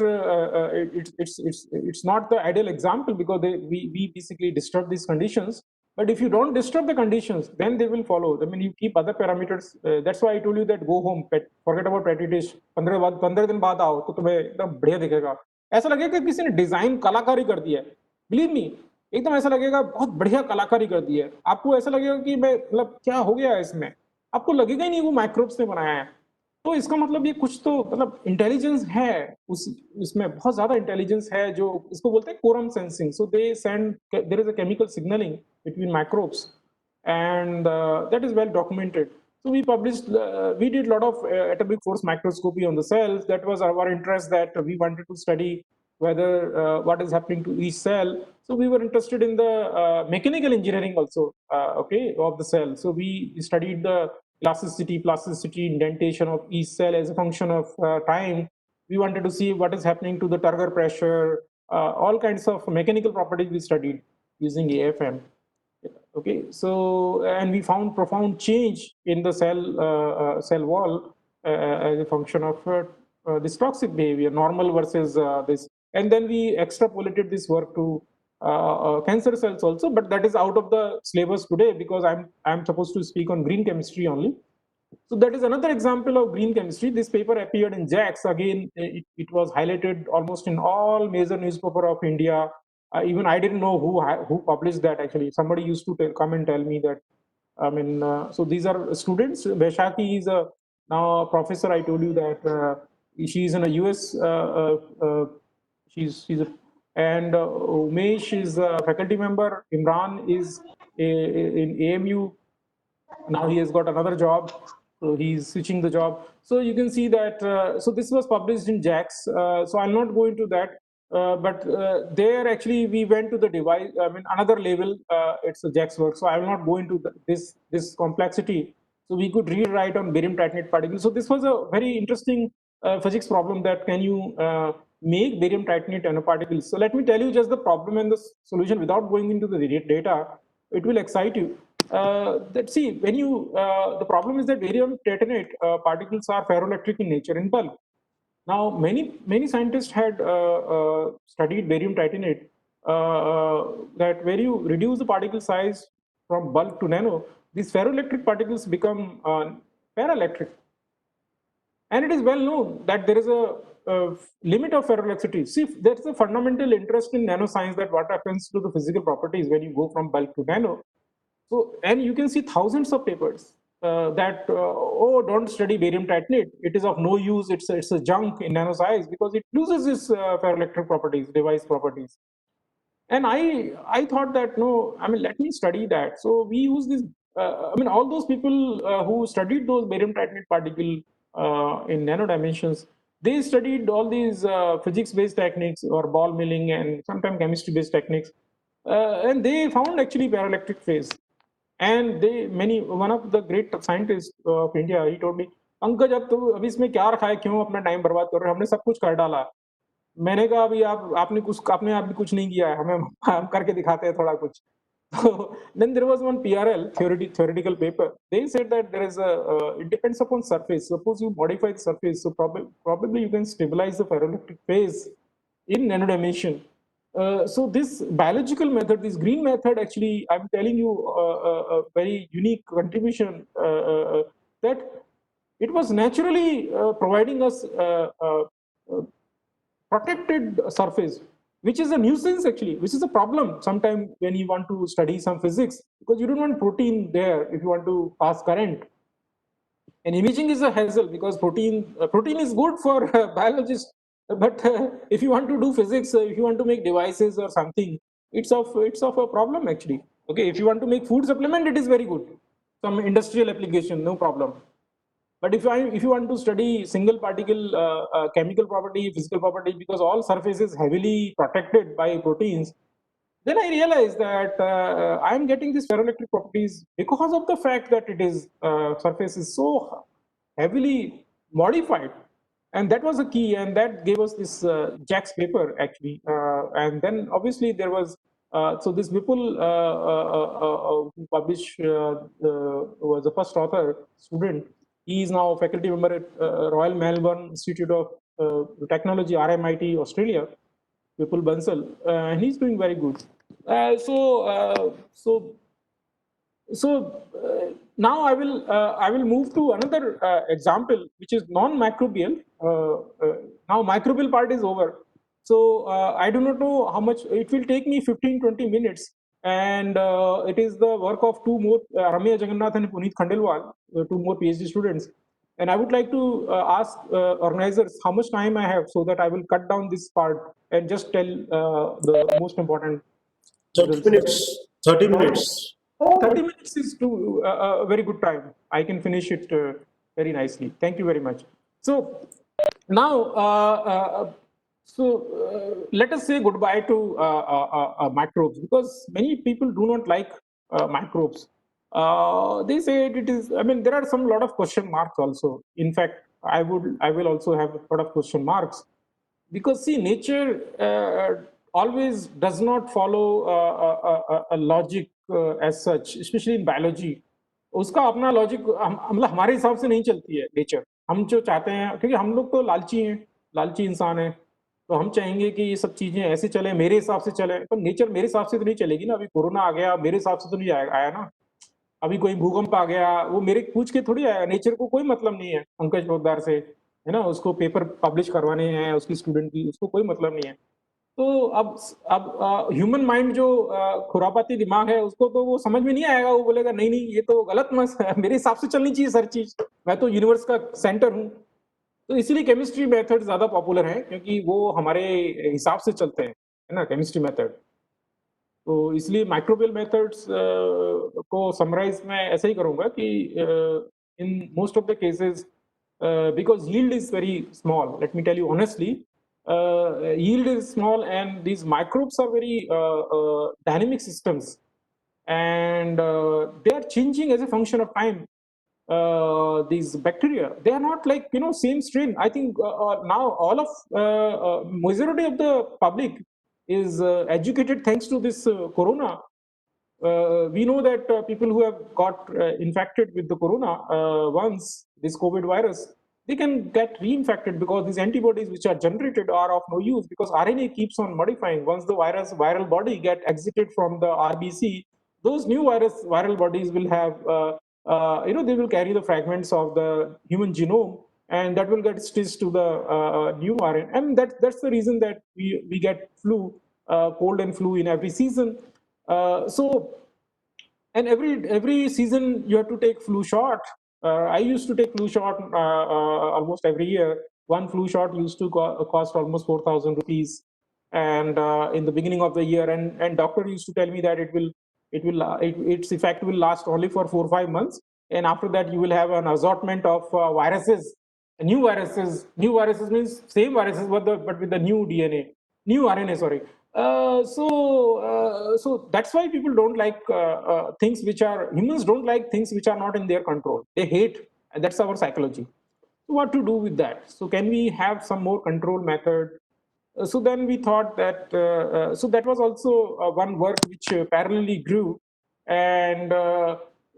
it's not the ideal example because we basically disturb these conditions. But if you don't disturb the conditions, then they will follow. I mean, you keep other parameters. That's why I told you that go home, forget about petri dish. 15 दिन बाद आओ तो तुम्हें एकदम बढ़िया दिखेगा. ऐसा लगेगा कि किसी ने डिजाइन कलाकारी कर दिया है. बिलीव मी, एकदम ऐसा लगेगा बहुत बढ़िया कलाकारी कर दी है. आपको ऐसा लगेगा कि मैं मतलब क्या हो गया है इसमें, आपको लगेगा ही नहीं वो माइक्रोब्स ने बनाया है. तो इसका मतलब ये कुछ तो मतलब इंटेलिजेंस है उसमें बहुत ज्यादा इंटेलिजेंस है, जो इसको बोलते हैं quorum sensing. So they send, there is a chemical signalling between microbes, and that is well documented. So we did a lot of atomic force microscopy on the cells. That was our interest, that we wanted to study whether what is happening to each cell. So we were interested in the mechanical engineering also, okay, of the cell. So we studied the plasticity, indentation of each cell as a function of time. We wanted to see what is happening to the turgor pressure, all kinds of mechanical properties we studied using AFM. Okay, so and we found profound change in the cell wall as a function of this toxic behavior, normal versus this. And then we extrapolated this work to cancer cells also, but that is out of the syllabus today because I'm supposed to speak on green chemistry only. So that is another example of green chemistry. This paper appeared in JAX. Again, it was highlighted almost in all major newspaper of India. Even I didn't know who published that actually. Somebody used to come and tell me that. I mean, so these are students. Vaishaki is now a professor. I told you that she is in a US. She's a, and Umesh is a faculty member. Imran is in AMU. Now he has got another job, so he's switching the job. So you can see that, so this was published in JAX, so I'll not go into that, but there actually we went to the device, I mean another level, it's a JAX work, so I will not go into this complexity. So we could rewrite on barium titanate particles. So this was a very interesting physics problem, that can you make barium titanate nanoparticles. So let me tell you just the problem and the solution without going into the data. It will excite you. That see, when you the problem is that barium titanate particles are ferroelectric in nature in bulk. Now many scientists had studied barium titanate, that where you reduce the particle size from bulk to nano, these ferroelectric particles become paraelectric. And it is well known that there is a limit of ferrolexity. See, there's a fundamental interest in nanoscience, that what happens to the physical properties when you go from bulk to nano. So, and you can see thousands of papers that, oh, don't study barium titanate. It is of no use. It's a junk in nanoscience because it loses its ferroelectric properties, device properties. And I thought that, no, I mean, let me study that. So we use this. I mean, all those people who studied those barium titanate particle in nano dimensions, they studied all these physics-based techniques or ball milling and sometimes chemistry-based techniques, and they found actually paraelectric phase. And they many one of the great scientists of India, he told me, Pankaj अब तो अभी इसमें क्या रखा है, क्यों अपना time बर्बाद कर रहे हो, हमने सब कुछ कर डाला. मैंने कहा अभी आपने कुछ आपने आप भी कुछ नहीं किया है, हमें हम करके दिखाते हैं थोड़ा कुछ. So then there was one PRL theoretical paper. They said that there is it depends upon surface. Suppose you modify the surface, so probably you can stabilize the ferroelectric phase in nano dimension. So this biological method, this green method, actually, I'm telling you a very unique contribution that it was naturally providing us protected surface, which is a nuisance actually, which is a problem sometimes when you want to study some physics, because you don't want protein there if you want to pass current. And imaging is a hassle because protein is good for biologists, but if you want to do physics, if you want to make devices or something, it's of a problem actually. Okay, if you want to make food supplement, it is very good, some industrial application, no problem. But if you want to study single particle chemical property, physical property, because all surface is heavily protected by proteins, then I realized that I'm getting these ferroelectric properties because of the fact that it is surface is so heavily modified, and that was a key, and that gave us this Jack's paper actually, and then obviously there was. So this Vipul who published was the first author student. He is now a faculty member at Royal Melbourne Institute of Technology, RMIT, Australia. Vipul Bansal, and he's doing very good. So now I will move to another example, which is non-microbial. Now microbial part is over. So I do not know how much it will take me. 15-20 minutes, and it is the work of two more Ramya Jagannath and Puneet Khandelwal, two more PhD students. And I would like to ask organizers how much time I have, so that I will cut down this part and just tell the most important 30 results. minutes. 30 minutes. 30 minutes is a very good time. I can finish it very nicely. Thank you very much. So now, let us say goodbye to microbes, because many people do not like microbes. They say it is. I mean, there are some lot of question marks also. In fact, I will also have a lot of question marks, because see, nature always does not follow a logic as such, especially in biology. उसका अपना logic मतलब हमारे हिसाब से नहीं चलती है nature. हम जो चाहते हैं, क्योंकि हम लोग तो लालची हैं, लालची इंसान हैं, तो हम चाहेंगे कि ये सब चीजें ऐसे चले, मेरे हिसाब से चले. पर नेचर मेरे हिसाब से तो नहीं चलेगी ना. अभी कोरोना आ गया, मेरे हिसाब से तो नहीं आया ना. अभी कोई भूकंप आ गया, वो मेरे पूछ के थोड़ी आया. नेचर को कोई मतलब नहीं है पंकज पोद्दार से, है ना. उसको पेपर पब्लिश करवाने हैं उसकी स्टूडेंट की, उसको कोई मतलब नहीं है. तो अब ह्यूमन माइंड जो खुरापाती दिमाग है, उसको तो वो समझ में नहीं आएगा. वो बोलेगा नहीं नहीं, ये तो गलत मत मेरे हिसाब से चलनी चाहिए हर चीज, मैं तो यूनिवर्स का सेंटर हूँ. तो इसीलिए केमिस्ट्री मेथड ज्यादा पॉपुलर है, क्योंकि वो हमारे हिसाब से चलते हैं, है ना, केमिस्ट्री मेथड. तो इसलिए माइक्रोबियल मेथड्स को समराइज मैं ऐसे ही करूंगा कि in most of the cases, because yield is very small, let me tell you honestly, yield is small, and these microbes are very dynamic systems, and they are changing as a function of time. These bacteria, they are not like, same strain. I think now all of majority of the public is educated thanks to this corona. We know that people who have got infected with the corona once, this COVID virus, they can get reinfected because these antibodies which are generated are of no use, because RNA keeps on modifying. Once the viral body get exited from the RBC, those new viral bodies will have, they will carry the fragments of the human genome, and that will get stitched to the new RNA. And that's the reason that we get flu, cold and flu in every season. So and every season you have to take flu shot. I used to take flu shot almost every year. One flu shot used to cost almost 4,000 rupees, and in the beginning of the year, and doctor used to tell me that its effect will last only for 4 or 5 months, and after that you will have an assortment of viruses, new viruses means same viruses but with the new DNA, new RNA, sorry. So that's why people don't like things which are, humans don't like things which are not in their control. They hate, and that's our psychology. So what to do with that? So can we have some more control method? So then we thought that, so that was also one work which parallelly grew. And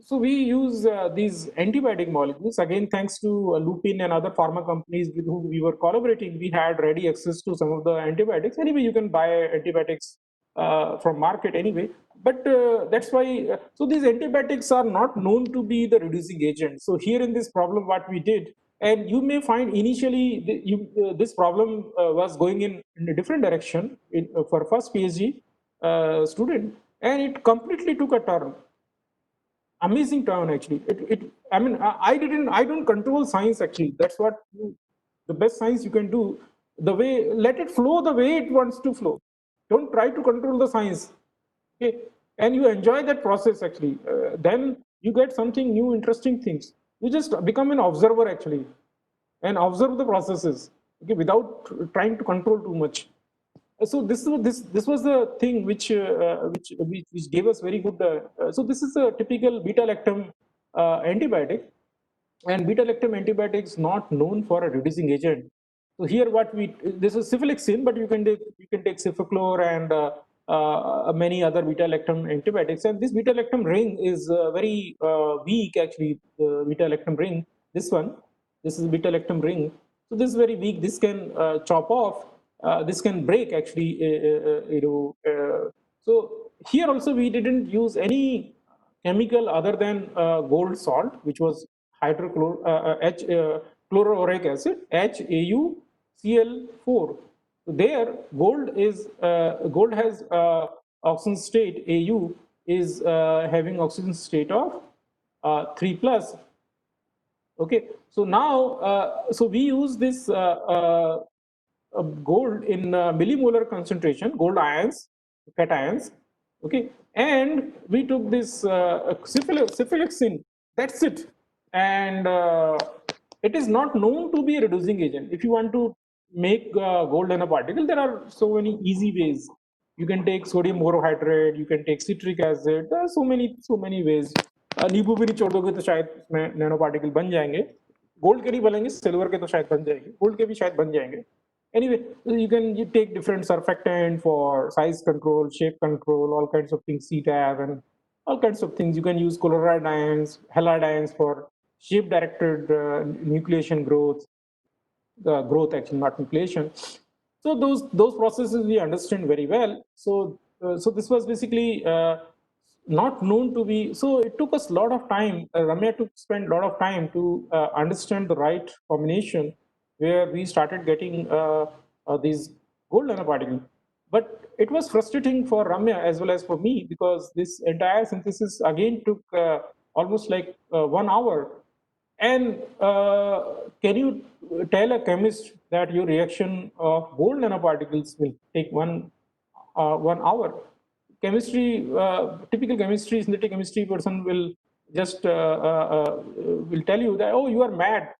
so we use these antibiotic molecules. Again, thanks to Lupin and other pharma companies with whom we were collaborating, we had ready access to some of the antibiotics. Anyway, you can buy antibiotics from market anyway. But that's why, so these antibiotics are not known to be the reducing agent. So here in this problem, what we did, and you may find initially this problem was going in a different direction for first PhD student, and it completely took a turn. Amazing turn actually. I mean, I don't control science actually. That's what the best science you can do. The way, let it flow the way it wants to flow. Don't try to control the science. Okay, and you enjoy that process actually. Then you get something new, interesting things. You just become an observer actually, and observe the processes, okay, without trying to control too much. So this was the thing which gave us very good. So this is a typical beta-lactam antibiotic, and beta-lactam antibiotic is not known for a reducing agent. So here what we, this is cefalexin, but you can take cefaclor and many other beta-lactam antibiotics. And this beta-lactam ring is very weak actually. The beta-lactam ring, this is beta-lactam ring. So this is very weak. This can chop off. This can break actually. So here also we didn't use any chemical other than gold salt, which was chloroauric acid, HAuCl4. So there, gold has oxygen state. Au is having oxygen state of 3 plus. Okay, so now, so we use this gold in millimolar concentration, gold ions, cations. Okay, and we took this cefalexin. That's it, and it is not known to be a reducing agent. If you want to make gold nanoparticle, there are so many easy ways. You can take sodium borohydrate, you can take citric acid. There are so many ways. नींबू भी नहीं छोड़ दोगे तो शायद इसमें nano particle बन जाएंगे. गोल्ड के नहीं बनेंगे, सिल्वर के तो शायद बन जाएंगे, गोल्ड के भी शायद बन जाएंगे. Anyway, you take different surfactant for size control, shape control, all kinds of things, CTAB and all kinds of things. You can use colloid ions, halide ions for shape directed nucleation growth, growth actually, not nucleation. So those processes we understand very well. So this was basically not known to be. So it took us a lot of time. Ramya took spend a lot of time to understand the right combination, where we started getting these gold nanoparticles. But it was frustrating for Ramya as well as for me, because this entire synthesis again took almost like 1 hour. And can you tell a chemist that your reaction of gold nanoparticles will take 1 hour? Chemistry, typical chemistry, synthetic chemistry person will just will tell you that, oh, you are mad.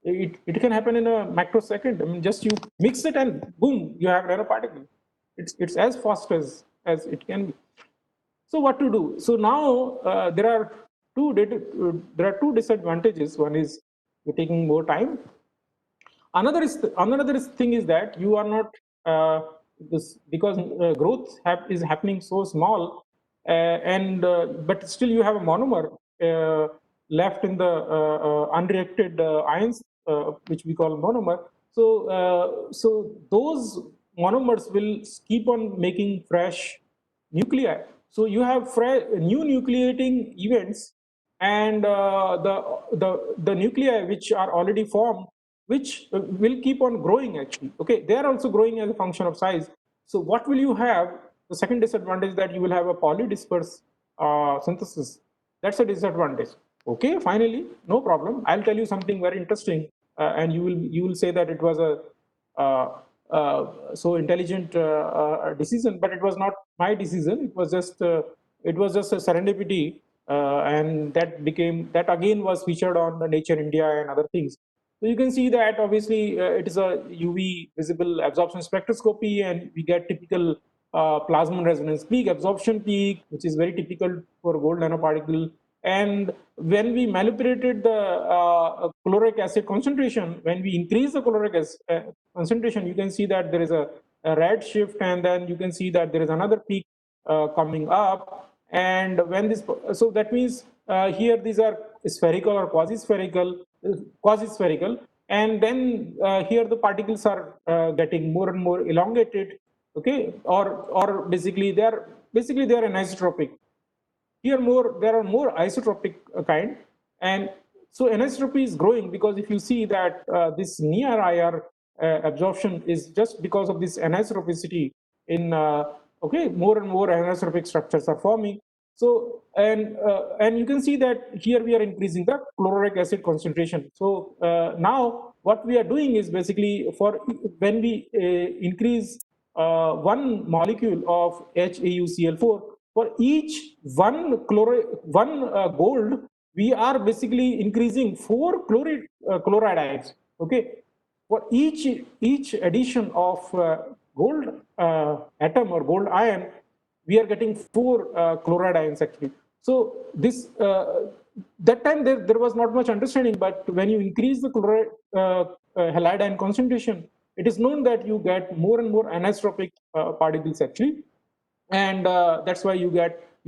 It can happen in a microsecond. I mean, just you mix it and boom, you have nanoparticle. It's as fast as it can be. So what to do? So now there are two disadvantages. One is you're taking more time. Another thing is that you are not this, because growth is happening so small, and but still you have a monomer left in the unreacted ions, which we call monomer. So those monomers will keep on making fresh nuclei. So you have new nucleating events, and the nuclei which are already formed which will keep on growing actually. Okay, they are also growing as a function of size. So what will you have? The second disadvantage that you will have a polydisperse synthesis. That's a disadvantage. Okay, finally, no problem. I'll tell you something very interesting, and you will say that it was a uh, so intelligent decision, but it was not my decision. It was just a serendipity, and that again was featured on the Nature India and other things. So you can see that obviously it is a UV visible absorption spectroscopy, and we get typical plasma resonance peak, absorption peak, which is very typical for gold nanoparticle. And when we manipulated the caloric acid concentration, when we increase the caloric acid concentration, you can see that there is a red shift, and then you can see that there is another peak coming up. And when this, so that means here these are spherical or quasi-spherical, and then here the particles are getting more and more elongated. Okay, or basically they are anisotropic. Here there are more isotropic kind, and so anisotropy is growing because if you see that this near IR absorption is just because of this anisotropicity in okay, more and more anisotropic structures are forming. So and you can see that here we are increasing the chloruric acid concentration. So now what we are doing is basically for when we increase one molecule of HAuCl4, for each one gold, we are basically increasing 4 chloride ions. Okay, for each addition of gold atom or gold ion, we are getting 4 chloride ions actually. So this that time there was not much understanding, but when you increase the chloride halide ion concentration, it is known that you get more and more anisotropic particles actually, and that's why you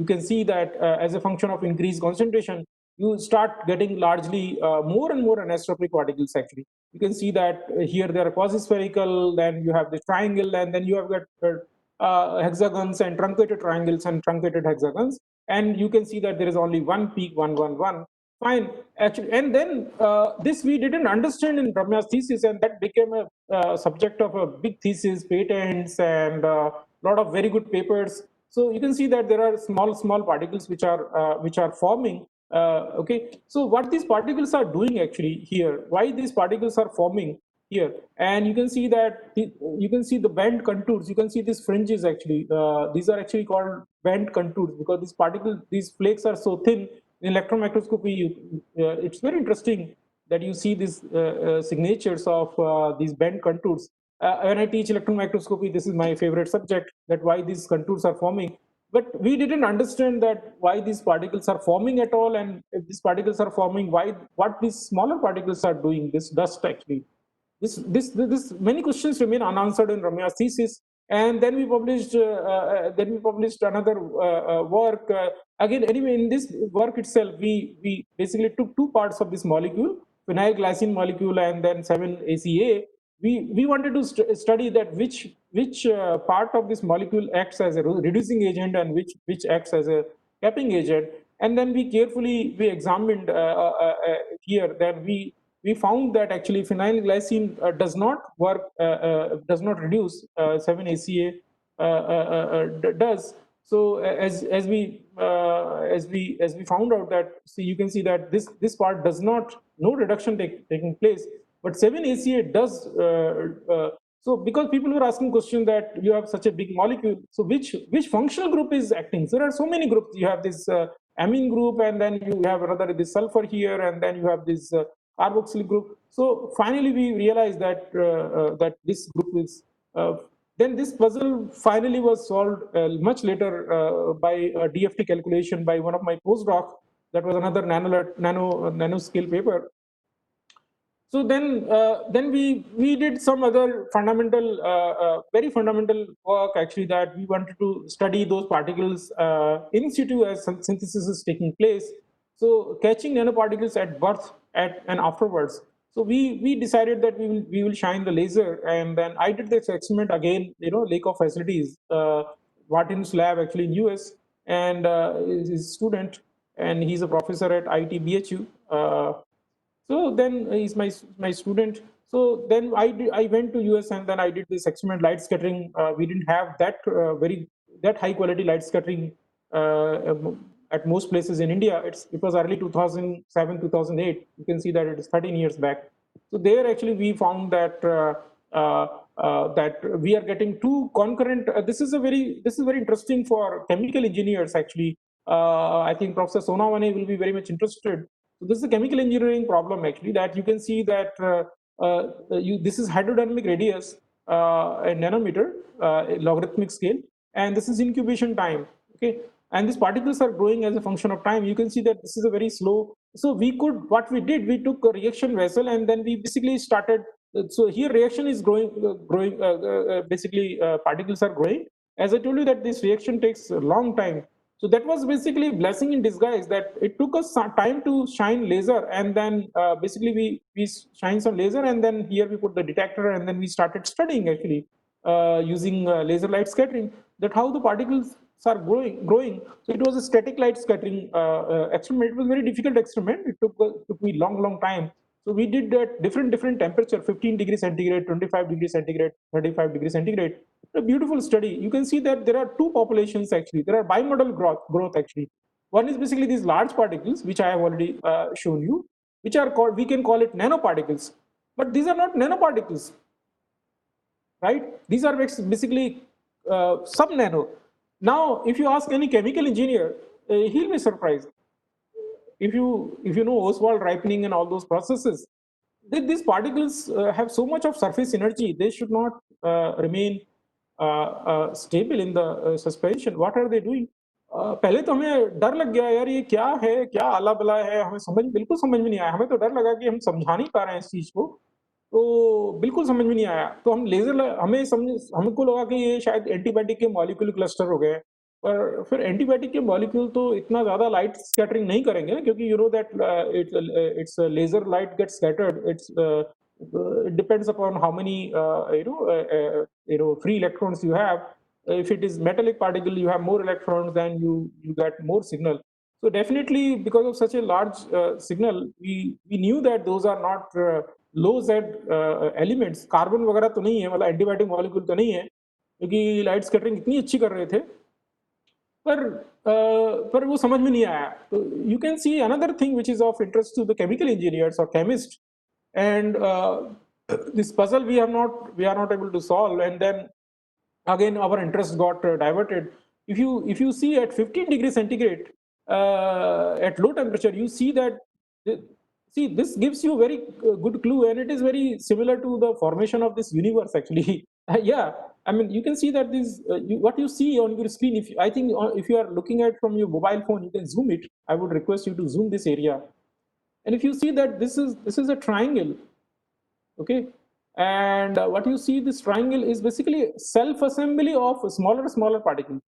can see that as a function of increased concentration, you start getting largely more and more anisotropic particles actually. You can see that here they are quasi-spherical, then you have the triangle, and then you have got hexagons and truncated triangles and truncated hexagons, and you can see that there is only one peak, 111. Fine, actually, and then this we didn't understand in Ramya's thesis, and that became a subject of a big thesis, patents, and lot of very good papers. So you can see that there are small particles which are forming. Okay, so what these particles are doing actually here, why these particles are forming here, and you can see that you can see the bent contours. You can see these fringes actually. These are actually called bent contours because these flakes are so thin. In electron microscopy, it's very interesting that you see these signatures of these bent contours. When I teach electron microscopy, this is my favorite subject, that why these contours are forming. But we didn't understand that why these particles are forming at all, and if these particles are forming, what these smaller particles are doing, this dust actually. This many questions remain unanswered in Ramya's thesis, and then we published another work. Again, anyway, in this work itself, we basically took two parts of this molecule, phenyl glycine molecule, and then 7-ACA. We wanted to study that which part of this molecule acts as a reducing agent and which acts as a capping agent, and then we examined here that we found that actually phenyl glycine does not reduce 7-ACA does. So as we found out that, see, you can see that this part does not, no reduction taking place, but 7-ACA does. So because people were asking question that you have such a big molecule, so which functional group is acting? So there are so many groups. You have this amine group, and then you have another this sulfur here, and then you have this carboxyl group. So finally, we realized that this group is. Then this puzzle finally was solved much later by a DFT calculation by one of my postdoc. That was another nanoscale paper. So then we did some other very fundamental work actually, that we wanted to study those particles in situ as synthesis is taking place. So catching nanoparticles at birth and afterwards. So we decided that we will shine the laser, and then I did this experiment again, Lake of Facilities, Martin's lab actually in US, and his student, and he's a professor at IIT BHU. So then he's my student. So then I went to US and then I did this experiment light scattering. We didn't have that that high quality light scattering at most places in India. It was early 2007 2008. You can see that it is 13 years back. So there actually we found that that we are getting two concurrent. This is very interesting for chemical engineers actually. I think Professor Sonawane will be very much interested. So this is a chemical engineering problem actually, that you can see that this is hydrodynamic radius, a nanometer, logarithmic scale, and this is incubation time. Okay, and these particles are growing as a function of time. You can see that this is a very slow. So what we did, we took a reaction vessel and then we basically started. So here reaction is basically particles are growing. As I told you that this reaction takes a long time. So that was basically a blessing in disguise, that it took us some time to shine laser, and then basically we shine some laser, and then here we put the detector, and then we started studying actually using laser light scattering, that how the particles are growing. So it was a static light scattering experiment. It was a very difficult experiment. It took me long time. So we did at different temperature, 15 degrees centigrade, 25 degrees centigrade, 35 degrees centigrade. A beautiful study. You can see that there are two populations actually. There are bimodal growth actually. One is basically these large particles, which I have already shown you, which are called, we can call it nanoparticles. But these are not nanoparticles, right? These are basically sub-nano. Now, if you ask any chemical engineer, he'll be surprised. If you know Oswald ripening and all those processes, these particles have so much of surface energy. They should not remain stable in the suspension. What are they doing? पहले तो हमें डर लग गया यार, ये क्या है, क्या आला बला है, हमें बिल्कुल समझ में नहीं आया। हमें तो डर लगा कि हम समझा नहीं पा रहे हैं इस चीज को, तो बिल्कुल समझ में नहीं आया। तो हम हमें समझ, हमको लगा कि ये शायद एंटीबायोटिक के मॉलिक्यूल क्लस्टर हो गए। पर फिर एंटीबायोटिक के मॉलिक्यूल तो इतना ज्यादा लाइट स्कैटरिंग नहीं करेंगे, क्योंकि you know that it's laser light gets scattered, it depends upon how many free electrons you have. If it is metallic particle, you have more electrons, then you get more signal. So definitely, because of such a large signal, we knew that those are not low Z elements. Carbon वगैरह तो नहीं है, मतलब antibiotic molecule तो नहीं है, क्योंकि light scattering इतनी अच्छी कर रहे थे। पर वो समझ में नहीं आया। तो you can see another thing which is of interest to the chemical engineers और chemist, and this puzzle we are not able to solve, and then again our interest got diverted. If you see at 15 degrees centigrade, at low temperature, you see that see, this gives you a very good clue, and it is very similar to the formation of this universe actually. Yeah, I mean, you can see that this what you see on your screen, I think if you are looking at from your mobile phone, you can zoom it. I would request you to zoom this area, and if you see that this is a triangle, okay, and what you see, this triangle is basically self assembly of smaller particles.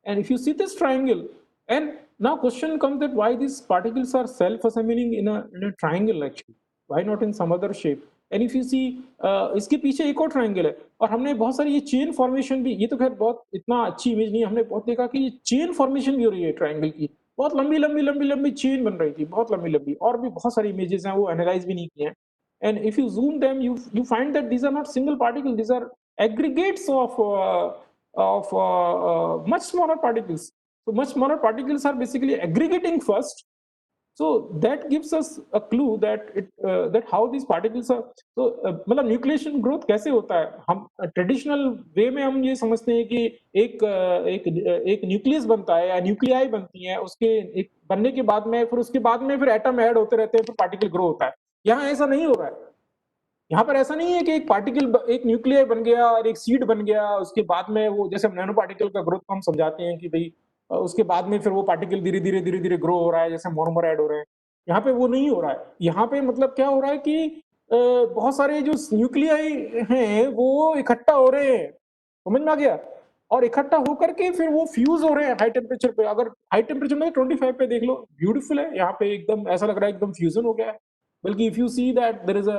And if you see this triangle, and now question comes that why these particles are self assembling in a triangle actually, why not in some other shape? And if you see इसके पीछे एक और triangle है, और हमने बहुत सारी ये चेन फॉर्मेशन भी, ये तो खैर बहुत इतना अच्छी इमेज नहीं, हमने बहुत देखा कि ये चेन फॉर्मेशन भी हो रही है ट्रायंगल की, बहुत लंबी चेन बन रही थी, बहुत लंबी, और भी बहुत सारी इमेजेस हैं, वो एनालाइज भी नहीं किए हैं। And if you zoom them, you find that these are not single particles; these are aggregates of much smaller particles. So much smaller particles are basically aggregating first. So that gives us a clue that that how these particles are. So मतलब nucleation growth कैसे होता है? हम traditional way में हम ये समझते हैं कि एक न्यूक्लियस बनता है या न्यूक्लियाई बनती हैं, उसके एक बनने के बाद में फिर एटम ऐड होते रहते हैं, फिर पार्टिकल ग्रो होता है। यहाँ ऐसा नहीं हो रहा है। यहाँ पर ऐसा नहीं है कि एक पार्टिकल, एक न्यूक्लियर बन गया और एक सीड बन गया, उसके बाद में वो, जैसे नैनो पार्टिकल का ग्रोथ हम समझाते हैं कि भाई उसके बाद में फिर वो पार्टिकल धीरे धीरे ग्रो हो रहा है, जैसे मोनोमर ऐड हो रहे हैं। यहाँ पे वो नहीं हो रहा है। यहाँ पे मतलब क्या हो रहा है कि बहुत सारे जो न्यूक्लियाई हैं वो इकट्ठा हो रहे हैं, समझ में आ गया, और इकट्ठा होकर के फिर वो फ्यूज हो रहे हैं हाई टेम्परेचर पे। अगर हाई टेम्परेचर में 25 पे देख लो, ब्यूटीफुल है, यहाँ पे एकदम ऐसा लग रहा है एकदम फ्यूजन हो गया है। बल्कि if you see that there is a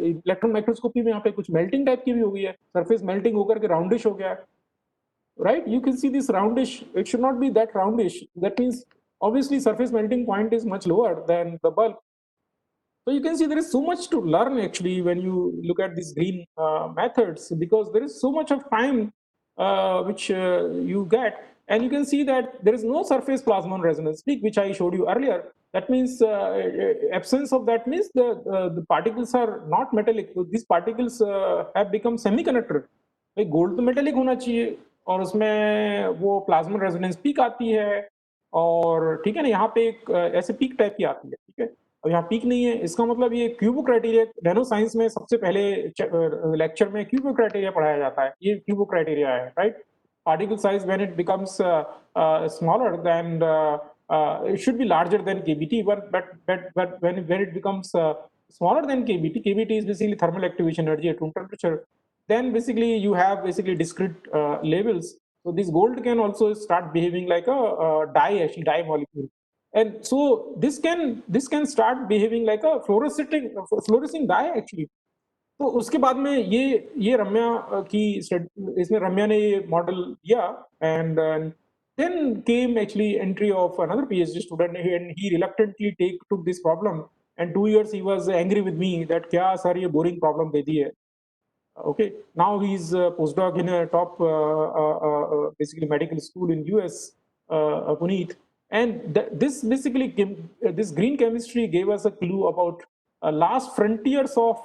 electron microscopy में यहाँ पे कुछ मेल्टिंग टाइप की भी हो गई है, सरफेस मेल्टिंग होकर के राउंडिश हो गया है, right? You can see this roundish, it should not be that roundish. That means obviously surface melting point is much lower than the bulk. So you can see there is so much to learn actually when you look at these green methods, because there is so much of time which you get, and you can see that there is no surface plasmon resonance peak, which I showed you earlier. That means absence of that means the particles are not metallic. So these particles have become semiconductor. भाई gold तो metallic होना चाहिए, और उसमें वो plasma resonance peak आती है, और ठीक है ना, यहाँ पे एक ऐसे पीक टाइप की आती है, ठीक है। और यहाँ पीक नहीं है, इसका मतलब ये क्यूबो क्राइटेरिया, नैनो साइंस में सबसे पहले लेक्चर में क्यूबो क्राइटेरिया पढ़ाया जाता है, ये क्यूबो क्राइटेरिया है, right. particle size when it becomes smaller than it should be larger than kbt, but when it becomes smaller than kbt is basically thermal activation energy at room temperature, then basically you have basically discrete levels. So this gold can also start behaving like a dye, actually dye molecule, and so this can start behaving like a fluorescing dye actually. तो उसके बाद में ये रम्या की इसमें रम्या ने ये model दिया, and then came actually entry of another PhD student, and he reluctantly took this problem, and 2 years he was angry with me that क्या सर ये boring problem दे दी है. Okay, now he's a postdoc in a top basically medical school in US, Puneet, and this basically this green chemistry gave us a clue about last frontiers of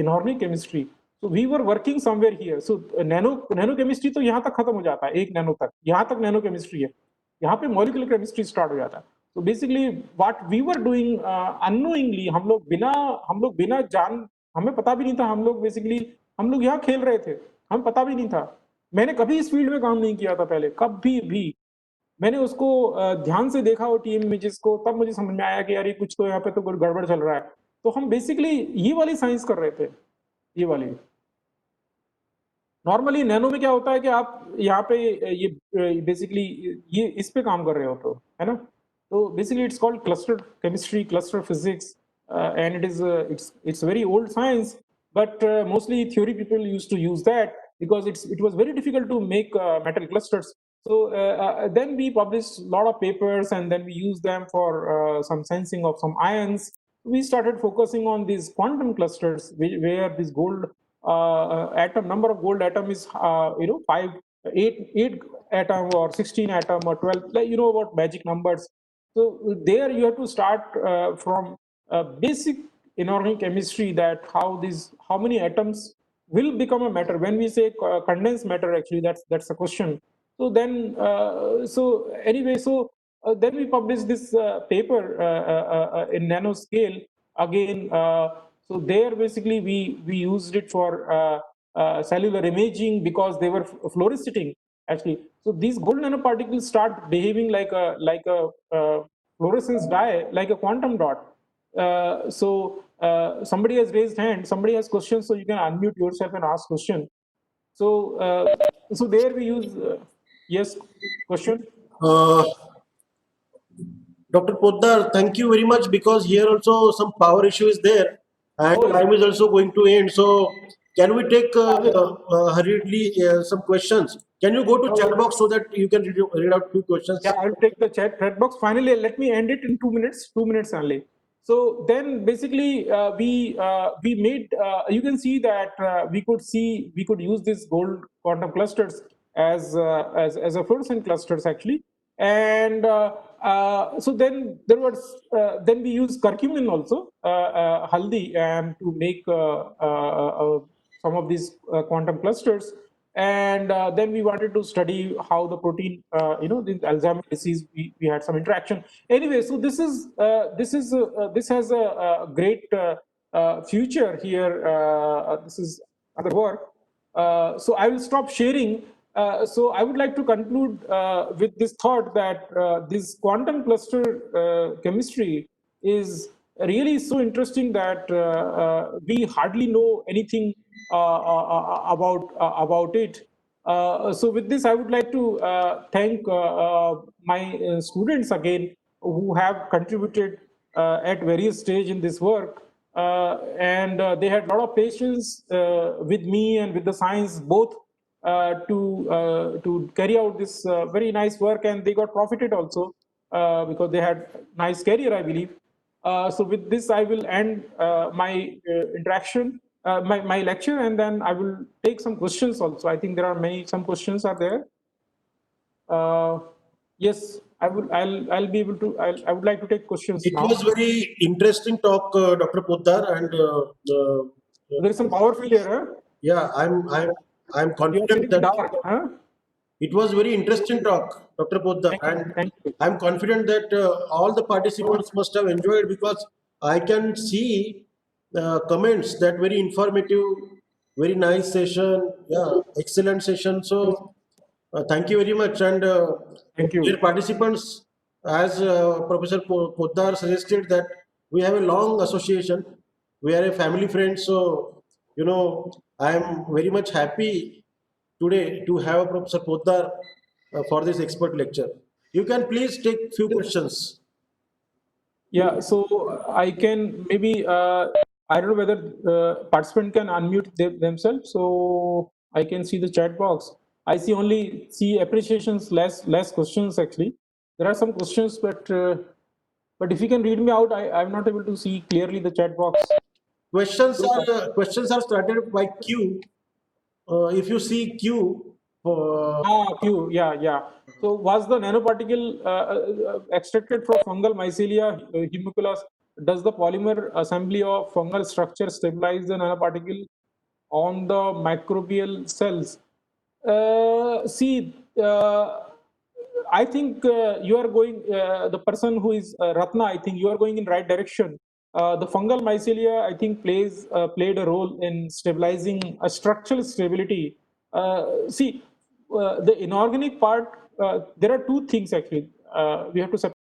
inorganic chemistry. So we were working somewhere here. So nano chemistry तो यहाँ तक खत्म हो जाता है, 1 nano तक, यहाँ तक nano chemistry है, यहाँ पे molecular chemistry start हो जाता है. So basically what we were doing unknowingly, हम लोग बिना जान, हमें पता भी नहीं था, हम लोग यहाँ खेल रहे थे, हमें पता भी नहीं था. मैंने कभी इस फील्ड में काम नहीं किया था पहले, कभी भी. मैंने उसको ध्यान से देखा वो टीम इमेजेस को, तब मुझे समझ में आया कि यार ये कुछ तो यहाँ पे तो गड़बड़ चल रहा है. तो हम बेसिकली ये वाली साइंस कर रहे थे, ये वाली. नॉर्मली नैनो में क्या होता है कि आप यहाँ पे ये बेसिकली ये इस पे काम कर रहे हो, तो है ना. तो basically it's called cluster chemistry, cluster physics, and it is it's very old science, but mostly theory people used to use that because it was very difficult to make metal clusters. So then we published a lot of papers, and then we used them for some sensing of some ions. We started focusing on these quantum clusters, where this gold atom, number of gold atom is 8 atom or 16 atom or 12, like you know about magic numbers. So there you have to start from basic inorganic chemistry, that how many atoms will become a matter. When we say condensed matter, actually that's the question. So then so anyway, so then we published this paper in nanoscale again. So there basically we used it for cellular imaging, because they were fluoresceting actually. So these gold nanoparticles start behaving like a fluorescence dye, like a quantum dot. So somebody has raised hand, somebody has questions, so you can unmute yourself and ask question. So so there we use yes, question. Uh, Dr. Poddar, thank you very much, because here also some power issue is there, and Oh, time is also going to end. So can we take hurriedly some questions? Can you go to chat box so that you can read out few questions? Yeah, I'll take the chat box. Finally, let me end it in 2 minutes. 2 minutes only. So then, basically, we made. You can see that we could use these gold quantum clusters as a fluorescent clusters actually. And so then we use curcumin also, haldi, and to make some of these quantum clusters. And then we wanted to study how the protein, the Alzheimer's disease, we had some interaction. Anyway, so this has a great future here. This is other work. So I will stop sharing. So I would like to conclude with this thought that this quantum cluster chemistry is really so interesting that we hardly know anything about it. So with this, I would like to thank my students again, who have contributed at various stage in this work. And they had a lot of patience with me and with the science both, to carry out this very nice work, and they got profited also because they had nice career, I believe. So with this, I will end my interaction, my lecture, and then I will take some questions also. I think there are some questions are there. Yes, I'll be able to, I would like to take questions It now. was very interesting talk, Dr. Poddar, and There is some power failure, huh? yeah, I'm You are confident sitting that dark, huh? it was very interesting talk, Dr. Poddar, Thank you, and thank you. I'm confident that all the participants must have enjoyed because I can see comments that very informative, very nice session, yeah, excellent session. So thank you very much, and Thank dear you. participants, as Professor Poddar suggested that we have a long association, we are a family friend, so I am very much happy today to have Professor Poddar for this expert lecture. You can please take few questions. Yeah, so I can maybe, I don't know whether participant can unmute themselves, so I can see the chat box. I see appreciations, less questions actually. There are some questions, but if you can read me out, I'm not able to see clearly the chat box. Questions are started by Q. If you see Q, Q, yeah, yeah. So was the nanoparticle extracted from fungal Mycelia humuculus? Does the polymer assembly of fungal structure stabilize the nanoparticle on the microbial cells? See, I think you are going, the person who is Ratna, I think you are going in right direction. The fungal mycelia, I think, played a role in stabilizing a structural stability. See, the inorganic part, there are two things actually we have to separate.